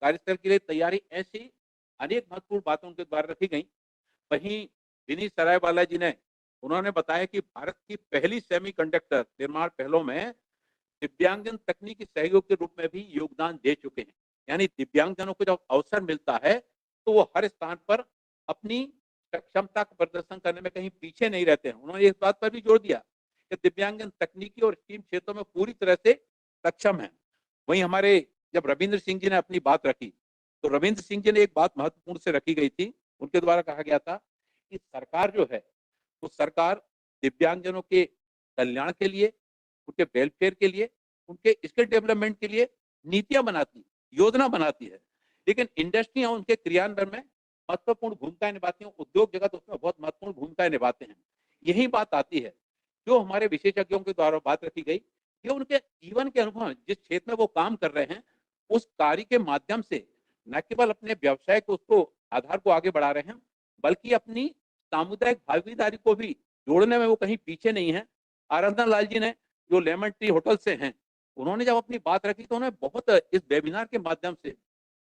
कार्यस्थल के लिए तैयारी, ऐसी अनेक महत्वपूर्ण बातें उनके द्वारा रखी गई। वहीं विनीत सरायवाला जी ने उन्होंने बताया कि भारत की पहली सेमीकंडक्टर निर्माण पहलों में दिव्यांगजन तकनीकी सहयोग के रूप में भी योगदान दे चुके हैं। यानी दिव्यांगजनों को जब अवसर मिलता है तो वो हर स्थान पर अपनी क्षमता का प्रदर्शन करने में कहीं पीछे नहीं रहते हैं। उन्होंने इस बात पर भी जोर दिया कि दिव्यांगजन तकनीकी और स्टीम क्षेत्रों में पूरी तरह से सक्षम है। वहीं हमारे जब रविंद्र सिंह जी ने अपनी बात रखी तो रविंद्र सिंह जी ने एक बात महत्वपूर्ण से रखी गई थी, उनके द्वारा कहा गया था कि सरकार जो है वो सरकार दिव्यांगजनों के कल्याण के लिए, उनके वेलफेयर के लिए, उनके स्किल डेवलपमेंट के लिए नीतियां बनाती, योजना बनाती है, लेकिन इंडस्ट्रियां उनके क्रियान्वयन में महत्वपूर्ण भूमिकाएं निभाती हैं, उद्योग जगत उसमें बहुत महत्वपूर्ण भूमिकाएं निभाते हैं। यही बात आती है जो हमारे विशेषज्ञों के द्वारा बात रखी गई कि उनके जीवन के अनुभव, जिस क्षेत्र में वो काम कर रहे हैं, उस कार्य के माध्यम से न केवल अपने व्यवसाय को, उसको आधार को आगे बढ़ा रहे हैं, बल्कि अपनी सामुदायिक भागीदारी को भी जोड़ने में वो कहीं पीछे नहीं है। आराधना लाल जी ने जो लेमन ट्री होटल से हैं, उन्होंने जब अपनी बात रखी तो उन्होंने बहुत इस वेबिनार के माध्यम से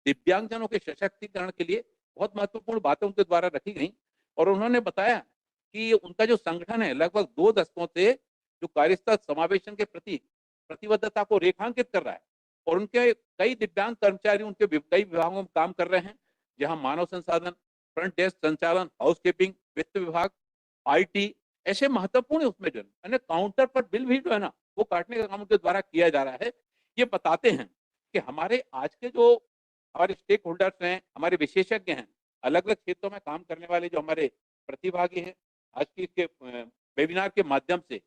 दिव्यांगजनों के सशक्तिकरण के लिए बहुत महत्वपूर्ण बातें उनके द्वारा रखी गई और उन्होंने बताया कि उनका जो संगठन है लगभग 2 दशकों से जो कार्यस्थल समावेशन के प्रति प्रतिबद्धता को रेखांकित कर रहा है और उनके कई दिव्यांग कर्मचारी उनके कई विभागों में काम कर रहे हैं, जहां मानव संसाधन, फ्रंट डेस्क संचालन, हाउसकीपिंग, वित्त विभाग, IT, ऐसे महत्वपूर्ण उसमें जो है काउंटर पर बिल भी जो है ना वो काटने का काम उनके द्वारा किया जा रहा है। ये बताते हैं कि हमारे आज के जो हमारे स्टेक होल्डर्स हैं, हमारे विशेषज्ञ हैं, अलग अलग क्षेत्रों में काम करने वाले जो हमारे प्रतिभागी हैं, आज की इसके वेबिनार के माध्यम से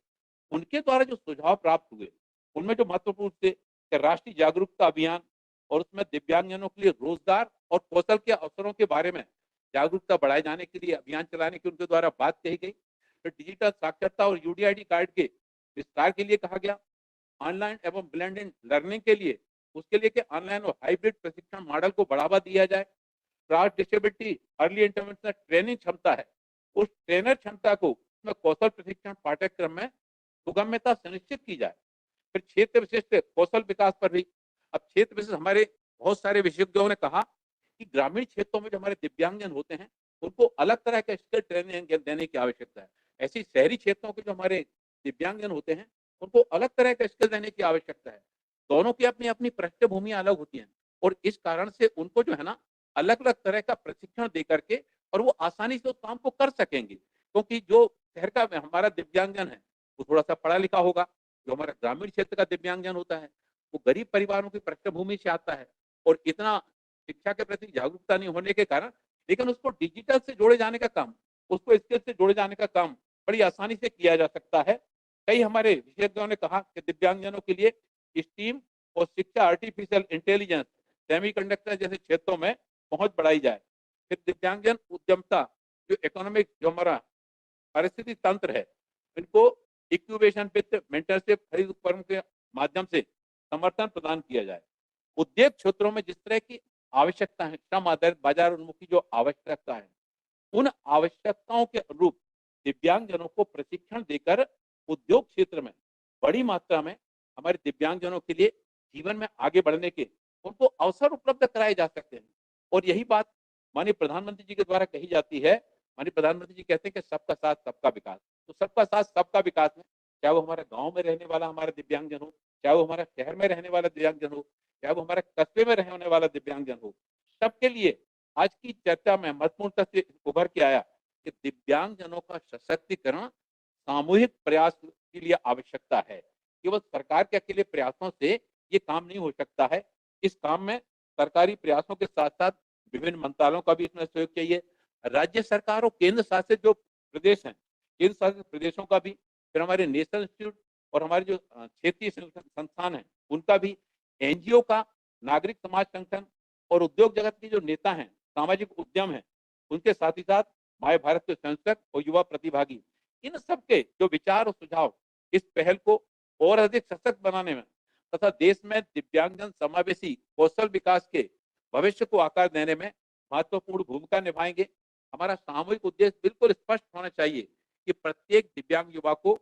उनके द्वारा जो सुझाव प्राप्त हुए उनमें जो महत्वपूर्ण थे कि राष्ट्रीय जागरूकता अभियान और उसमें दिव्यांगजनों के लिए रोजगार और कौशल के अवसरों के बारे में जागरूकता बढ़ाए जाने के लिए अभियान चलाने की उनके द्वारा बात कही गई। तो डिजिटल साक्षरता और UDID कार्ड के विस्तार के लिए कहा गया। ऑनलाइन एवं ब्लेंडेड लर्निंग के लिए उसके लिए कि ऑनलाइन और हाइब्रिड प्रशिक्षण मॉडल को बढ़ावा दिया जाए। Cross disability early intervention training क्षमता है, उस ट्रेनर क्षमता को उसमें कौशल प्रशिक्षण पाठ्यक्रम में सुगम्यता सुनिश्चित की जाए। फिर क्षेत्र विशिष्ट कौशल विकास पर भी, अब क्षेत्र विशिष्ट हमारे बहुत सारे विशेषज्ञों ने कहा कि ग्रामीण क्षेत्रों में जो हमारे दिव्यांगजन होते हैं उनको अलग तरह का स्किल ट्रेनिंग देने की आवश्यकता है। ऐसी शहरी क्षेत्रों के जो हमारे दिव्यांगजन होते हैं उनको अलग तरह का स्किल देने की आवश्यकता है। दोनों की अपनी अपनी पृष्ठभूमि अलग होती है और इस कारण से उनको जो है ना अलग अलग तरह का प्रशिक्षण दे करके और वो आसानी से उस काम को कर सकेंगे। क्योंकि जो शहर का हमारा दिव्यांगजन है वो थोड़ा सा पढ़ा लिखा होगा, जो हमारा ग्रामीण क्षेत्र का दिव्यांगजन होता है वो गरीब परिवारों की पृष्ठभूमि से आता है और इतना शिक्षा के प्रति जागरूकता नहीं होने के कारण, लेकिन उसको डिजिटल से जोड़े जाने का काम, उसको स्किल से जोड़े जाने का काम बड़ी आसानी से किया जा सकता है। कई हमारे विशेषज्ञों ने कहा कि दिव्यांगजनों के लिए स्टीम और शिक्षा, आर्टिफिशियल इंटेलिजेंस, सेमीकंडक्टर जैसे क्षेत्रों में पहुंच बढ़ाई जाए। फिर दिव्यांगजन उद्यमता, जो इकोनॉमिक, जो हमारा परिस्थिति तंत्र है, इनको इक्यूबेशन वित्त, मेंटरशिप, खरीद उपकरण के माध्यम से समर्थन प्रदान किया जाए। उद्योग क्षेत्रों में जिस तरह की आवश्यकता है, श्रम आधारित बाजार उन्मुखी जो आवश्यकता है, उन आवश्यकताओं के अनुरूप दिव्यांगजनों को प्रशिक्षण देकर उद्योग क्षेत्र में बड़ी मात्रा में हमारे दिव्यांगजनों के लिए जीवन में आगे बढ़ने के उनको अवसर उपलब्ध कराए जा सकते हैं। और यही बात माननीय प्रधानमंत्री जी के द्वारा कही जाती है। माननीय प्रधानमंत्री जी कहते हैं कि सबका साथ सबका विकास। तो सबका साथ सबका विकास में, चाहे वो हमारे गांव में रहने वाला हमारा दिव्यांगजन हो, चाहे वो हमारा शहर में रहने वाला दिव्यांगजन हो, चाहे वो हमारे कस्बे में रहने वाला दिव्यांगजन हो, सबके लिए आज की चर्चा में महत्वपूर्ण से उभर के आया कि दिव्यांगजनों का सशक्तिकरण सामूहिक प्रयास के लिए आवश्यकता है। केवल सरकार के अकेले प्रयासों से ये काम नहीं हो सकता है। इस काम में सरकारी प्रयासों के साथ साथ विभिन्न मंत्रालयों का भी इसमें सहयोग चाहिए। राज्य सरकार और केंद्र शासित जो प्रदेश हैं, केंद्र शासित प्रदेशों का भी, फिर हमारे नेशनल इंस्टीट्यूट और हमारे जो क्षेत्रीय संस्थान हैं उनका भी, एनजीओ का, नागरिक समाज संगठन और उद्योग जगत के जो नेता हैं, सामाजिक उद्यम है, उनके साथ ही साथ माय भारत के संस्थक और युवा प्रतिभागी, इन सबके जो विचार और सुझाव इस पहल को और अधिक सशक्त बनाने में तथा देश में दिव्यांगजन समावेशी कौशल विकास के भविष्य को आकार देने में महत्वपूर्ण भूमिका निभाएंगे। हमारा सामूहिक उद्देश्य बिल्कुल स्पष्ट होना चाहिए कि प्रत्येक दिव्यांग युवा को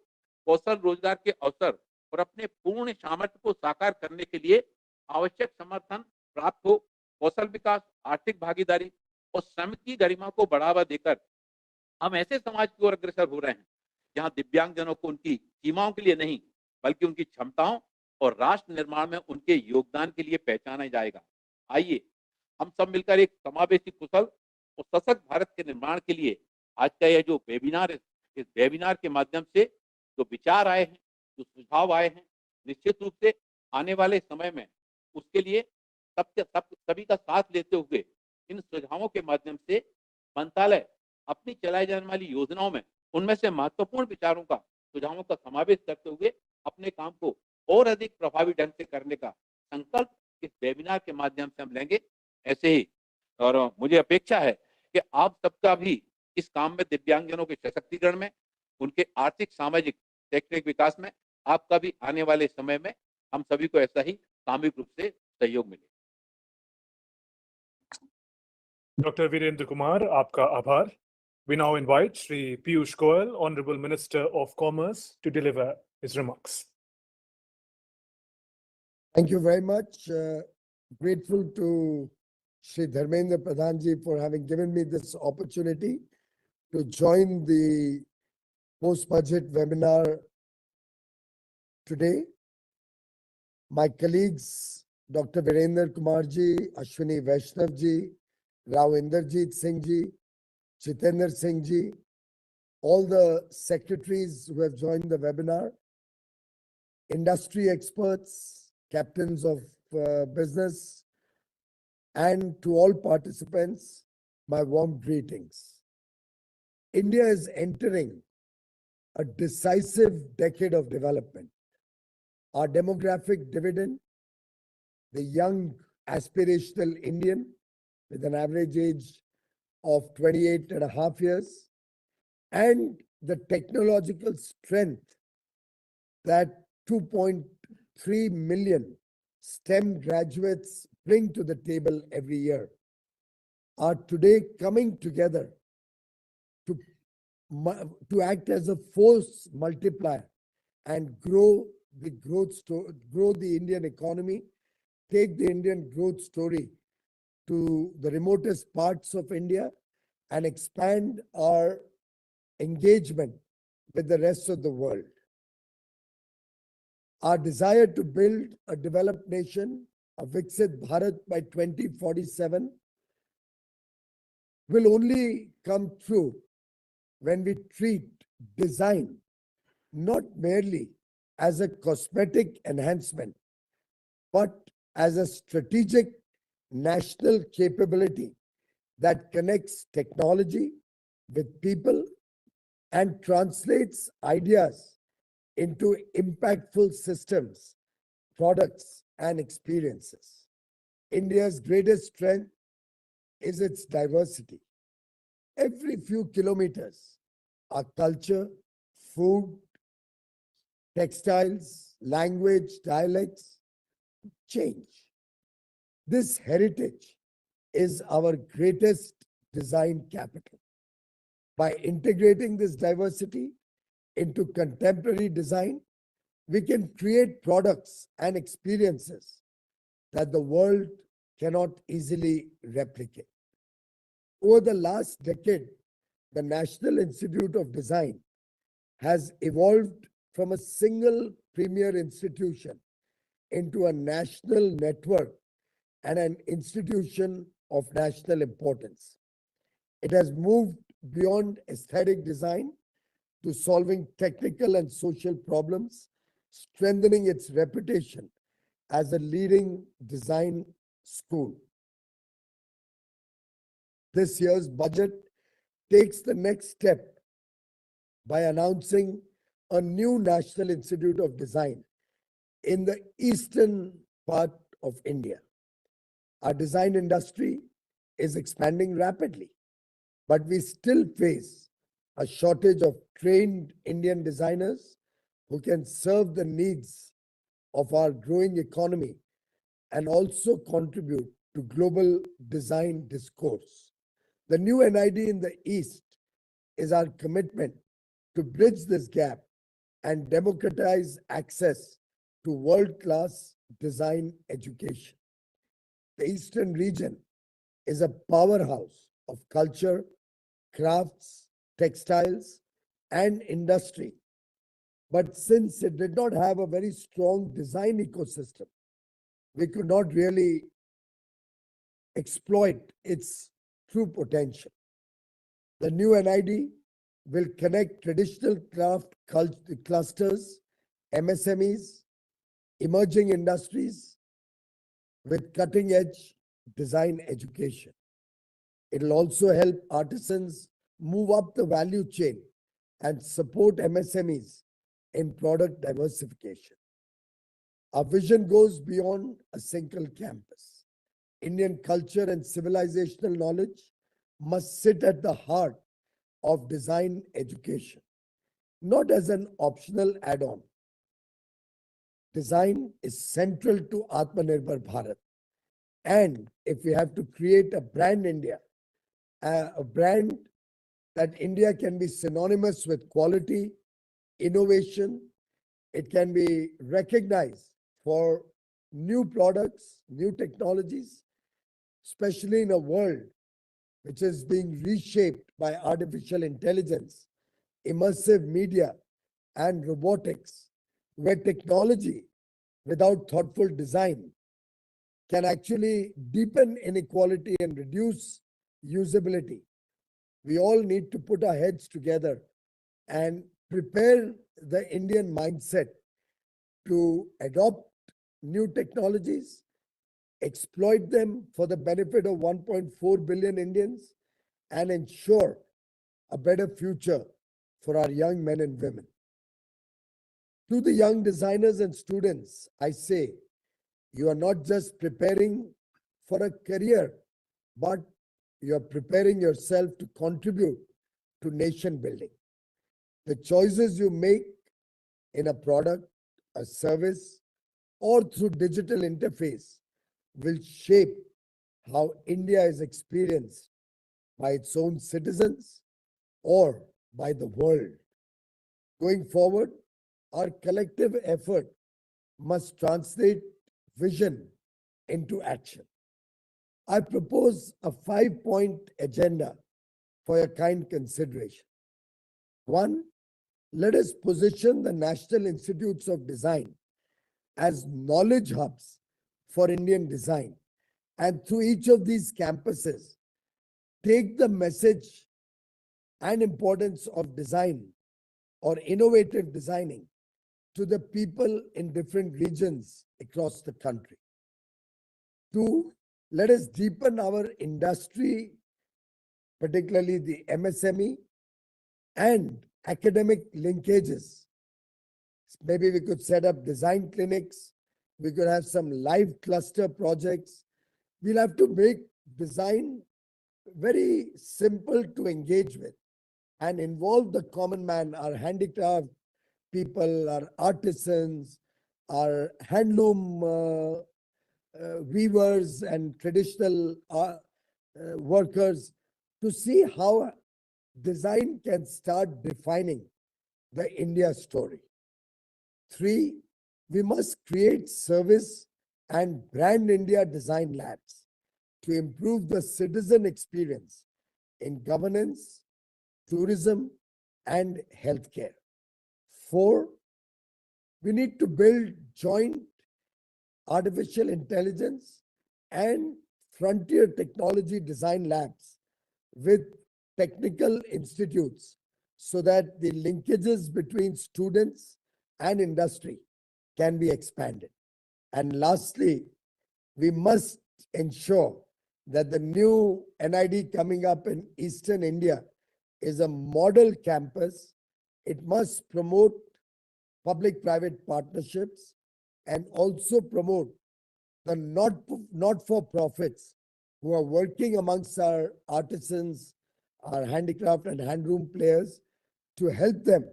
कौशल रोजगार के अवसर और अपने पूर्ण सामर्थ्य को साकार करने के लिए आवश्यक समर्थन प्राप्त हो। कौशल विकास, आर्थिक भागीदारी और श्रम की गरिमा को बढ़ावा देकर हम ऐसे समाज की ओर अग्रसर हो रहे हैं जहां दिव्यांगजनों को उनकी सीमाओं के लिए नहीं बल्कि उनकी क्षमताओं और राष्ट्र निर्माण में उनके योगदान के लिए पहचाना जाएगा। आइए हम सब मिलकर एक समावेशी, कुशल और सशक्त भारत के निर्माण के लिए आज का यह जो वेबिनार है, इस वेबिनार के माध्यम से जो विचार आए हैं, जो सुझाव आए हैं, निश्चित रूप से आने वाले समय में उसके लिए सभी का साथ लेते हुए इन सुझावों के माध्यम से मंत्रालय अपनी चलाई जाने वाली योजनाओं में उनमें से महत्वपूर्ण विचारों का, सुझावों का समावेश करते हुए अपने काम को और अधिक प्रभावी ढंग से करने का संकल्प इस वेबिनार के माध्यम से हम लेंगे। ऐसे ही और मुझे अपेक्षा है कि आप सबका भी इस काम में, दिव्यांगजनों के सशक्तिकरण में, उनके आर्थिक, सामाजिक, शैक्षणिक विकास में आपका भी आने वाले समय में हम सभी को ऐसा ही सामूहिक रूप से सहयोग मिले। Dr. Virendra Kumar, आपका आभार. We now invite Shri Piyush Goyal, Honorable Minister of Commerce, to deliver his remarks. Thank you very much. Grateful to Shri Dharmendra Pradhan ji for having given me this opportunity to join the post-budget webinar today. My colleagues, Dr. Virendra Kumar ji, Ashwini Vaishnav ji, Rao Inderjeet Singh ji, Jitendra Singh ji, all the secretaries who have joined the webinar, industry experts, captains of business, and to all participants, my warm greetings. India is entering a decisive decade of development. Our demographic dividend, the young aspirational Indian with an average age of 28.5 years, and the technological strength that 2.3 million STEM graduates bring to the table every year are today coming together to act as a force multiplier and grow the Indian economy, take the Indian growth story to the remotest parts of India, and expand our engagement with the rest of the world. Our desire to build a developed nation, a Viksit Bharat by 2047, will only come true when we treat design not merely as a cosmetic enhancement, but as a strategic national capability that connects technology with people and translates ideas into impactful systems, products, and experiences. India's greatest strength is its diversity. Every few kilometers, our culture, food, textiles, language, dialects change. This heritage is our greatest design capital. By integrating this diversity into contemporary design, we can create products and experiences that the world cannot easily replicate. Over the last decade, the National Institute of Design has evolved from a single premier institution into a national network and an institution of national importance. It has moved beyond aesthetic design to solving technical and social problems, strengthening its reputation as a leading design school. This year's budget takes the next step by announcing a new National Institute of Design in the eastern part of India. Our design industry is expanding rapidly, but we still face a shortage of trained Indian designers who can serve the needs of our growing economy and also contribute to global design discourse. The new NID in the East is our commitment to bridge this gap and democratize access to world-class design education. The Eastern region is a powerhouse of culture, crafts, textiles, and industry. But since it did not have a very strong design ecosystem, we could not really exploit its true potential. The new NID will connect traditional craft clusters, MSMEs, emerging industries with cutting-edge design education. It will also help artisans move up the value chain and support MSMEs in product diversification. Our vision goes beyond a single campus. Indian culture and civilizational knowledge must sit at the heart of design education, not as an optional add-on. Design is central to Atmanirbhar Bharat. And if we have to create a brand India, a brand that India can be synonymous with quality, innovation, it can be recognized for new products, new technologies, especially in a world which is being reshaped by artificial intelligence, immersive media, and robotics, where technology without thoughtful design can actually deepen inequality and reduce usability. We all need to put our heads together and prepare the Indian mindset to adopt new technologies, exploit them for the benefit of 1.4 billion Indians, and ensure a better future for our young men and women. To the young designers and students, I say, you are not just preparing for a career, but you are preparing yourself to contribute to nation building. The choices you make in a product, a service, or through digital interface will shape how India is experienced by its own citizens or by the world. Going forward, our collective effort must translate vision into action. I propose a 5-point agenda for your kind consideration. 1, let us position the National Institutes of Design as knowledge hubs for Indian design, and through each of these campuses, take the message and importance of design or innovative designing to the people in different regions across the country. 2, let us deepen our industry, particularly the MSME and academic linkages. Maybe we could set up design clinics. We could have some live cluster projects. We'll have to make design very simple to engage with and involve the common man, our handicraft people, our artisans, our handloom weavers and traditional workers, to see how design can start defining the India story. 3, we must create service and brand India design labs to improve the citizen experience in governance, tourism, and healthcare. 4, we need to build joint artificial intelligence and frontier technology design labs with technical institutes so that the linkages between students and industry can be expanded. And lastly, we must ensure that the new NID coming up in Eastern India is a model campus. It must promote public-private partnerships and also promote the not-for-profits who are working amongst our artisans, our handicraft and handloom players, to help them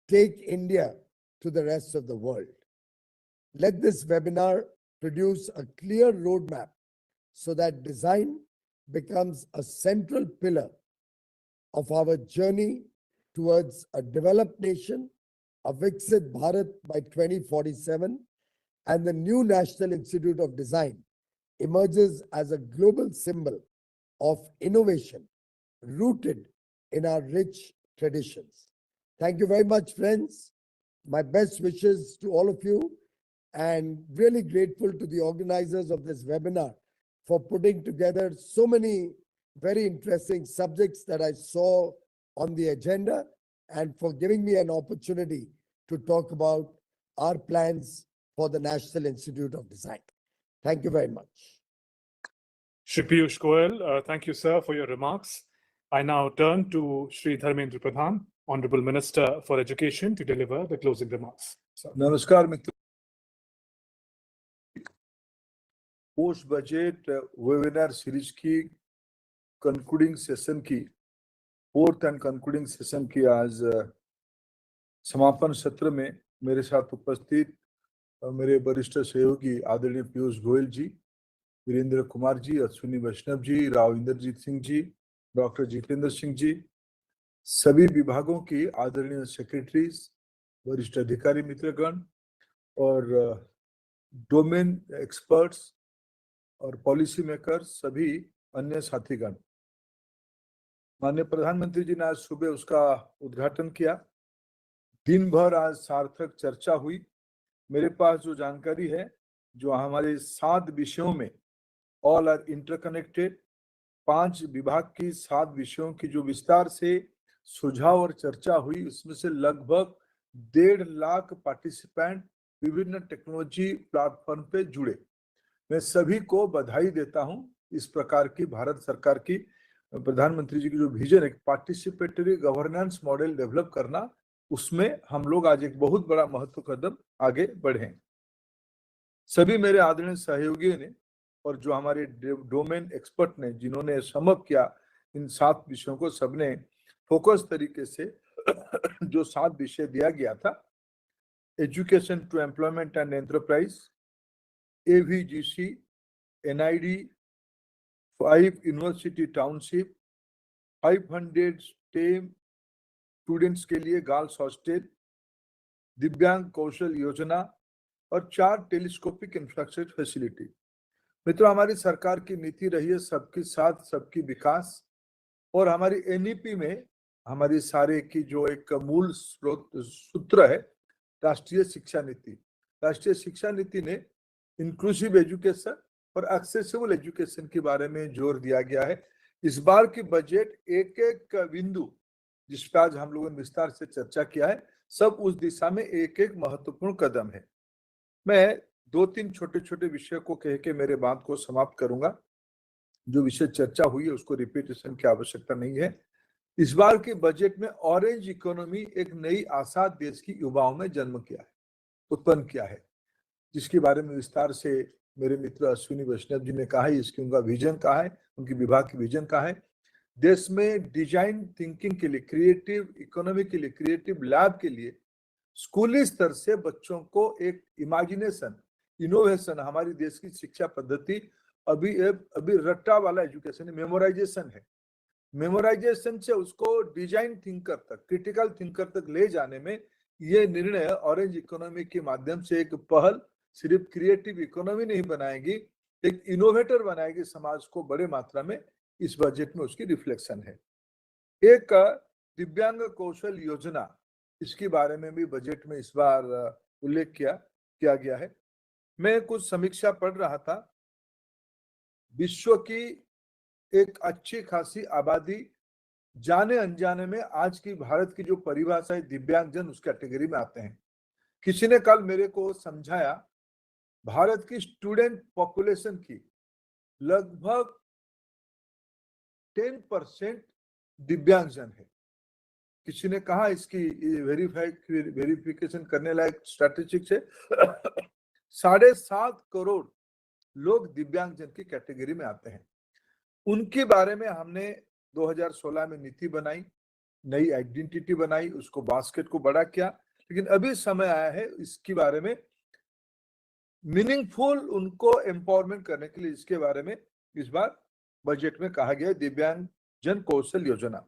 take India to the rest of the world. Let this webinar produce a clear roadmap so that design becomes a central pillar of our journey towards a developed nation, a Viksit Bharat by 2047, and the new National Institute of Design emerges as a global symbol of innovation rooted in our rich traditions. Thank you very much, friends. My best wishes to all of you, and really grateful to the organizers of this webinar for putting together so many very interesting subjects that I saw on the agenda, and for giving me an opportunity to talk about our plans for the National Institute of Design. Thank you very much. Shri Piyush Goyal, thank you, sir, for your remarks. I now turn to Shri Dharmendra Pradhan, Honorable Minister for Education, to deliver the closing remarks. Namaskar, Mr. Post budget webinar series की concluding session की 4th and concluding session की आज समापन सत्र में मेरे साथ उपस्थित मेरे वरिष्ठ सहयोगी आदरणीय पीयूष गोयल जी, वीरेंद्र कुमार जी, अश्विनी वैष्णव जी, राव इंद्रजीत सिंह जी, डॉक्टर जितेंद्र सिंह जी, सभी विभागों की आदरणीय सेक्रेटरीज, वरिष्ठ अधिकारी मित्रगण और डोमेन एक्सपर्ट्स और पॉलिसी मेकर, सभी अन्य साथीगण। माननीय प्रधानमंत्री जी ने आज सुबह उसका उद्घाटन किया। दिन भर आज सार्थक चर्चा हुई। मेरे पास जो जानकारी है, जो हमारे 7 विषयों में ऑल आर इंटरकनेक्टेड, 5 विभाग की 7 विषयों की जो विस्तार से सुझाव और चर्चा हुई, उसमें से लगभग 1.5 लाख पार्टिसिपेंट विभिन्न टेक्नोलॉजी प्लेटफॉर्म पे जुड़े। मैं सभी को बधाई देता हूं। इस प्रकार की भारत सरकार की, प्रधानमंत्री जी की जो विजन है, पार्टिसिपेटरी गवर्नेंस मॉडल डेवलप करना, उसमें हम लोग आज एक बहुत बड़ा महत्व कदम आगे बढ़े। सभी मेरे आदरणीय सहयोगियों ने और जो हमारे डोमेन एक्सपर्ट ने, जिन्होंने समअप किया इन 7 विषयों को, सबने फोकस तरीके से जो 7 विषय दिया गया था, education to employment and enterprise, AVGC, NID, 5 University Township, 500 STEM students के लिए गर्ल्स हॉस्टल, दिव्यांग कौशल योजना और 4 टेलीस्कोपिक इंफ्रास्ट्रक्चर फैसिलिटी। मित्रों, हमारी सरकार की नीति रही है सबके साथ सबकी विकास, और हमारी एनईपी में हमारी सारे की जो एक मूल सूत्र है राष्ट्रीय शिक्षा नीति। राष्ट्रीय शिक्षा नीति ने इंक्लूसिव एजुकेशन और एक्सेसिबल एजुकेशन के बारे में जोर दिया गया है। इस बार की बजट एक एक बिंदु जिस पर आज हम लोगों ने विस्तार से चर्चा किया है, सब उस दिशा में एक एक महत्वपूर्ण कदम है। मैं 2-3 छोटे छोटे विषय को कह के मेरे बात को समाप्त करूंगा। जो विषय चर्चा हुई है उसको रिपीटेशन की आवश्यकता नहीं है। इस बार के बजट में ऑरेंज इकोनॉमी एक नई आशा देश की युवाओं में जन्म किया है, उत्पन्न किया है, जिसके बारे में विस्तार से मेरे मित्र अश्विनी वैष्णव जी ने कहा है। इसकी उनका विजन कहा है, उनकी विभाग की विजन कहा है। देश में डिजाइन थिंकिंग के लिए, क्रिएटिव इकोनॉमी के लिए, क्रिएटिव लैब के लिए स्कूली स्तर से बच्चों को एक इमेजिनेशन, इनोवेशन, हमारी देश की शिक्षा पद्धति अभी रट्टा वाला एजुकेशन है, मेमोराइजेशन है। मेमोराइजेशन से उसको डिजाइन थिंकर तक, क्रिटिकल थिंकर तक ले जाने में ये निर्णय ऑरेंज इकोनॉमी के माध्यम से एक पहल सिर्फ क्रिएटिव इकोनॉमी नहीं बनाएगी, एक इनोवेटर बनाएगी समाज को बड़े मात्रा में। इस बजट में उसकी रिफ्लेक्शन है। एक दिव्यांग कौशल योजना, इसके बारे में भी बजट में इस बार उल्लेख किया गया है। मैं कुछ समीक्षा पढ़ रहा था। विश्व की एक अच्छी खासी आबादी जाने अनजाने में आज की भारत की जो परिभाषा है दिव्यांगजन, उस कैटेगरी में आते हैं। किसी ने कल मेरे को समझाया, भारत की स्टूडेंट पॉपुलेशन की लगभग 10% दिव्यांगजन है। किसी ने कहा इसकी वेरिफिकेशन करने लायक स्टैटिस्टिक्स है। 7.5 करोड़ लोग दिव्यांगजन की कैटेगरी में आते हैं। उनके बारे में हमने 2016 में नीति बनाई, नई आइडेंटिटी बनाई, उसको बास्केट को बड़ा किया। लेकिन अभी समय आया है इसके बारे में मीनिंगफुल उनको एम्पावरमेंट करने के लिए, इसके बारे में इस बार बजट में कहा गया है दिव्यांग जन कौशल योजना।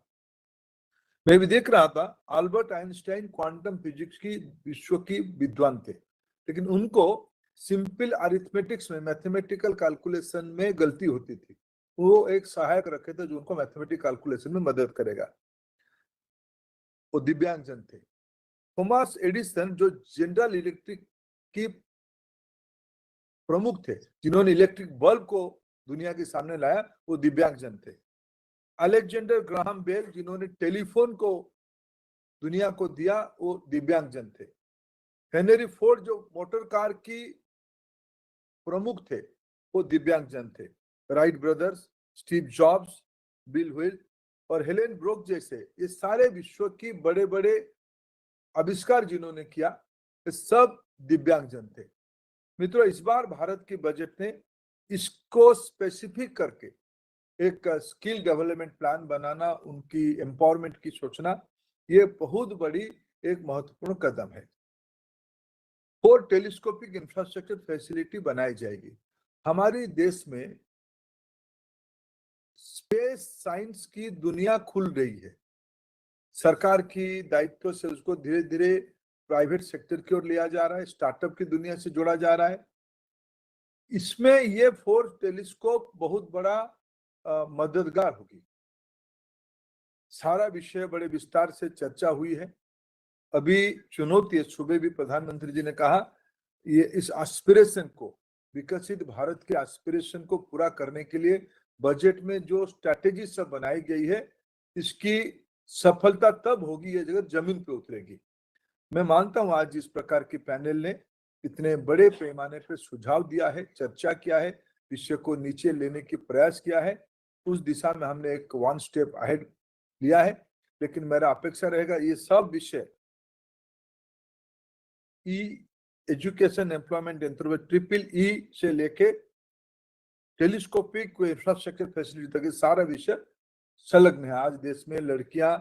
मैं भी देख रहा था, अल्बर्ट आइंस्टाइन क्वांटम फिजिक्स की विश्व की विद्वान थे, लेकिन उनको सिंपल अरिथमेटिक्स में, मैथमेटिकल कैलकुलेशन में गलती होती थी। वो एक सहायक रखे थे जो उनको मैथमेटिकल कैलकुलेशन में मदद करेगा। वो दिव्यांगजन थे। थॉमस एडिसन जो जनरल इलेक्ट्रिक की प्रमुख थे, जिन्होंने इलेक्ट्रिक बल्ब को दुनिया के सामने लाया, वो दिव्यांगजन थे। अलेक्जेंडर ग्राहम बेल जिन्होंने टेलीफोन को दुनिया को दिया, वो दिव्यांगजन थे। हेनरी फोर्ड जो मोटर कार की प्रमुख थे, वो दिव्यांगजन थे। Wright brothers, Steve jobs, bill wheel और हेलेन ब्रोक जैसे ये सारे विश्व की बड़े बड़े आविष्कार जिन्होंने किया, ये सब दिव्यांगजन थे। मित्रों, इस बार भारत के बजट ने इसको स्पेसिफिक करके एक स्किल डेवलपमेंट प्लान बनाना, उनकी एम्पावरमेंट की सोचना, ये बहुत बड़ी एक महत्वपूर्ण कदम है। 4 टेलीस्कोपिक इंफ्रास्ट्रक्चर फैसिलिटी बनाई जाएगी। हमारे देश में स्पेस साइंस की दुनिया खुल रही है। सरकार की दायित्व से उसको धीरे धीरे प्राइवेट सेक्टर की ओर लिया जा रहा है, स्टार्टअप की दुनिया से जोड़ा जा रहा है। इसमें ये 4 टेलीस्कोप बहुत बड़ा मददगार होगी। सारा विषय बड़े विस्तार से चर्चा हुई है। अभी चुनौती है, सुबह भी प्रधानमंत्री जी ने कहा, ये इस एस्पिरेशन को, विकसित भारत के एस्पिरेशन को पूरा करने के लिए बजट में जो स्ट्रैटेजी सब बनाई गई है, इसकी सफलता तब होगी ये जगह जमीन पे उतरेगी। मैं मानता हूं आज इस प्रकार की पैनल ने इतने बड़े पैमाने पर सुझाव दिया है, चर्चा किया है, विषय को नीचे लेने की प्रयास किया है, उस दिशा में हमने एक 1 स्टेप अहेड लिया है। लेकिन मेरा अपेक्षा रहेगा ये सब विषय एजुकेशन, एम्प्लॉयमेंट, ट्रिपल ई से लेके टेलीस्कोपिक इंफ्रास्ट्रक्चर फैसिलिटी तक सारा विषय संलग्न है। आज देश में लड़कियां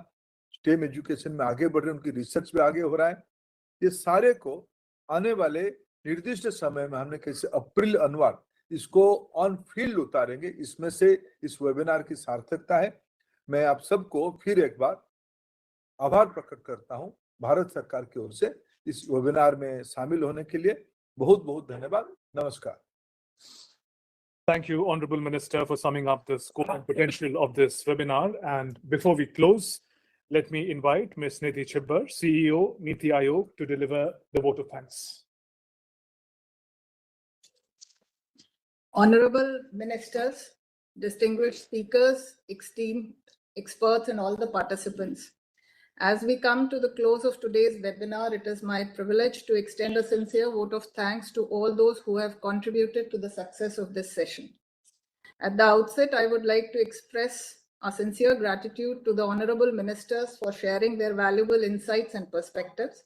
स्टेम एजुकेशन में आगे बढ़ रही हैं, उनकी रिसर्च भी आगे हो रहा है। ये सारे को आने वाले निर्दिष्ट समय में हमने कैसे अप्रैल अनुवाद इसको ऑन फील्ड उतारेंगे, इसमें से इस वेबिनार की सार्थकता है। मैं आप सबको फिर एक बार आभार प्रकट करता हूं भारत सरकार की ओर से इस वेबिनार में शामिल होने के लिए। बहुत बहुत धन्यवाद। नमस्कार। Thank you, Honorable Minister, for summing up the scope and potential of this webinar. And before we close, let me invite Ms. Nidhi Chibbar, CEO, Niti Aayog, to deliver the vote of thanks. Honorable Ministers, distinguished speakers, esteemed experts, and all the participants. As we come to the close of today's webinar, it is my privilege to extend a sincere vote of thanks to all those who have contributed to the success of this session. At the outset, I would like to express our sincere gratitude to the Honorable Ministers for sharing their valuable insights and perspectives.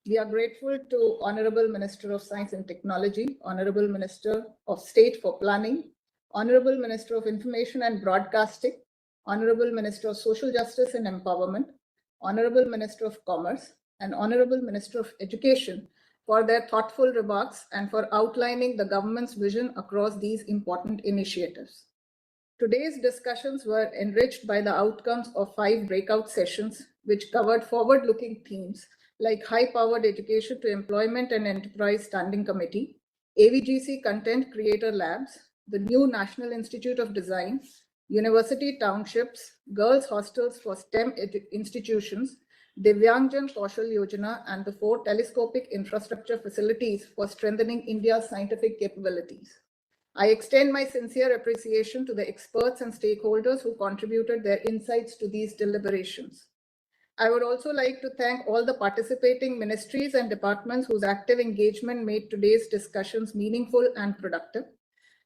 We are grateful to Honorable Minister of Science and Technology, Honorable Minister of State for Planning, Honorable Minister of Information and Broadcasting, Honorable Minister of Social Justice and Empowerment, Honorable Minister of Commerce, and Honorable Minister of Education for their thoughtful remarks and for outlining the government's vision across these important initiatives. Today's discussions were enriched by the outcomes of 5 breakout sessions, which covered forward-looking themes like high-powered education to employment and enterprise standing committee, AVGC Content Creator Labs, the new National Institute of Design, University Townships, Girls' Hostels for STEM institutions, Divyang Kaushal Yojana, and the 4 telescopic infrastructure facilities for strengthening India's scientific capabilities. I extend my sincere appreciation to the experts and stakeholders who contributed their insights to these deliberations. I would also like to thank all the participating ministries and departments whose active engagement made today's discussions meaningful and productive.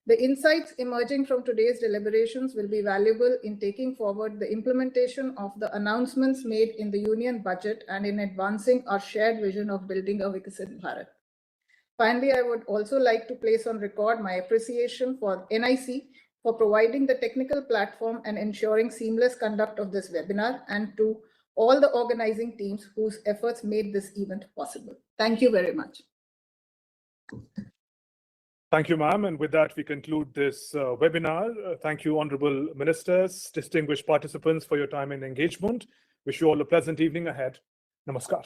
The insights emerging from today's deliberations will be valuable in taking forward the implementation of the announcements made in the Union Budget and in advancing our shared vision of building a Viksit Bharat. Finally, I would also like to place on record my appreciation for NIC for providing the technical platform and ensuring seamless conduct of this webinar, and to all the organizing teams whose efforts made this event possible. Thank you very much. Thank you, ma'am. And with that, we conclude this webinar. Thank you, Honorable Ministers, distinguished participants, for your time and engagement. Wish you all a pleasant evening ahead. Namaskar.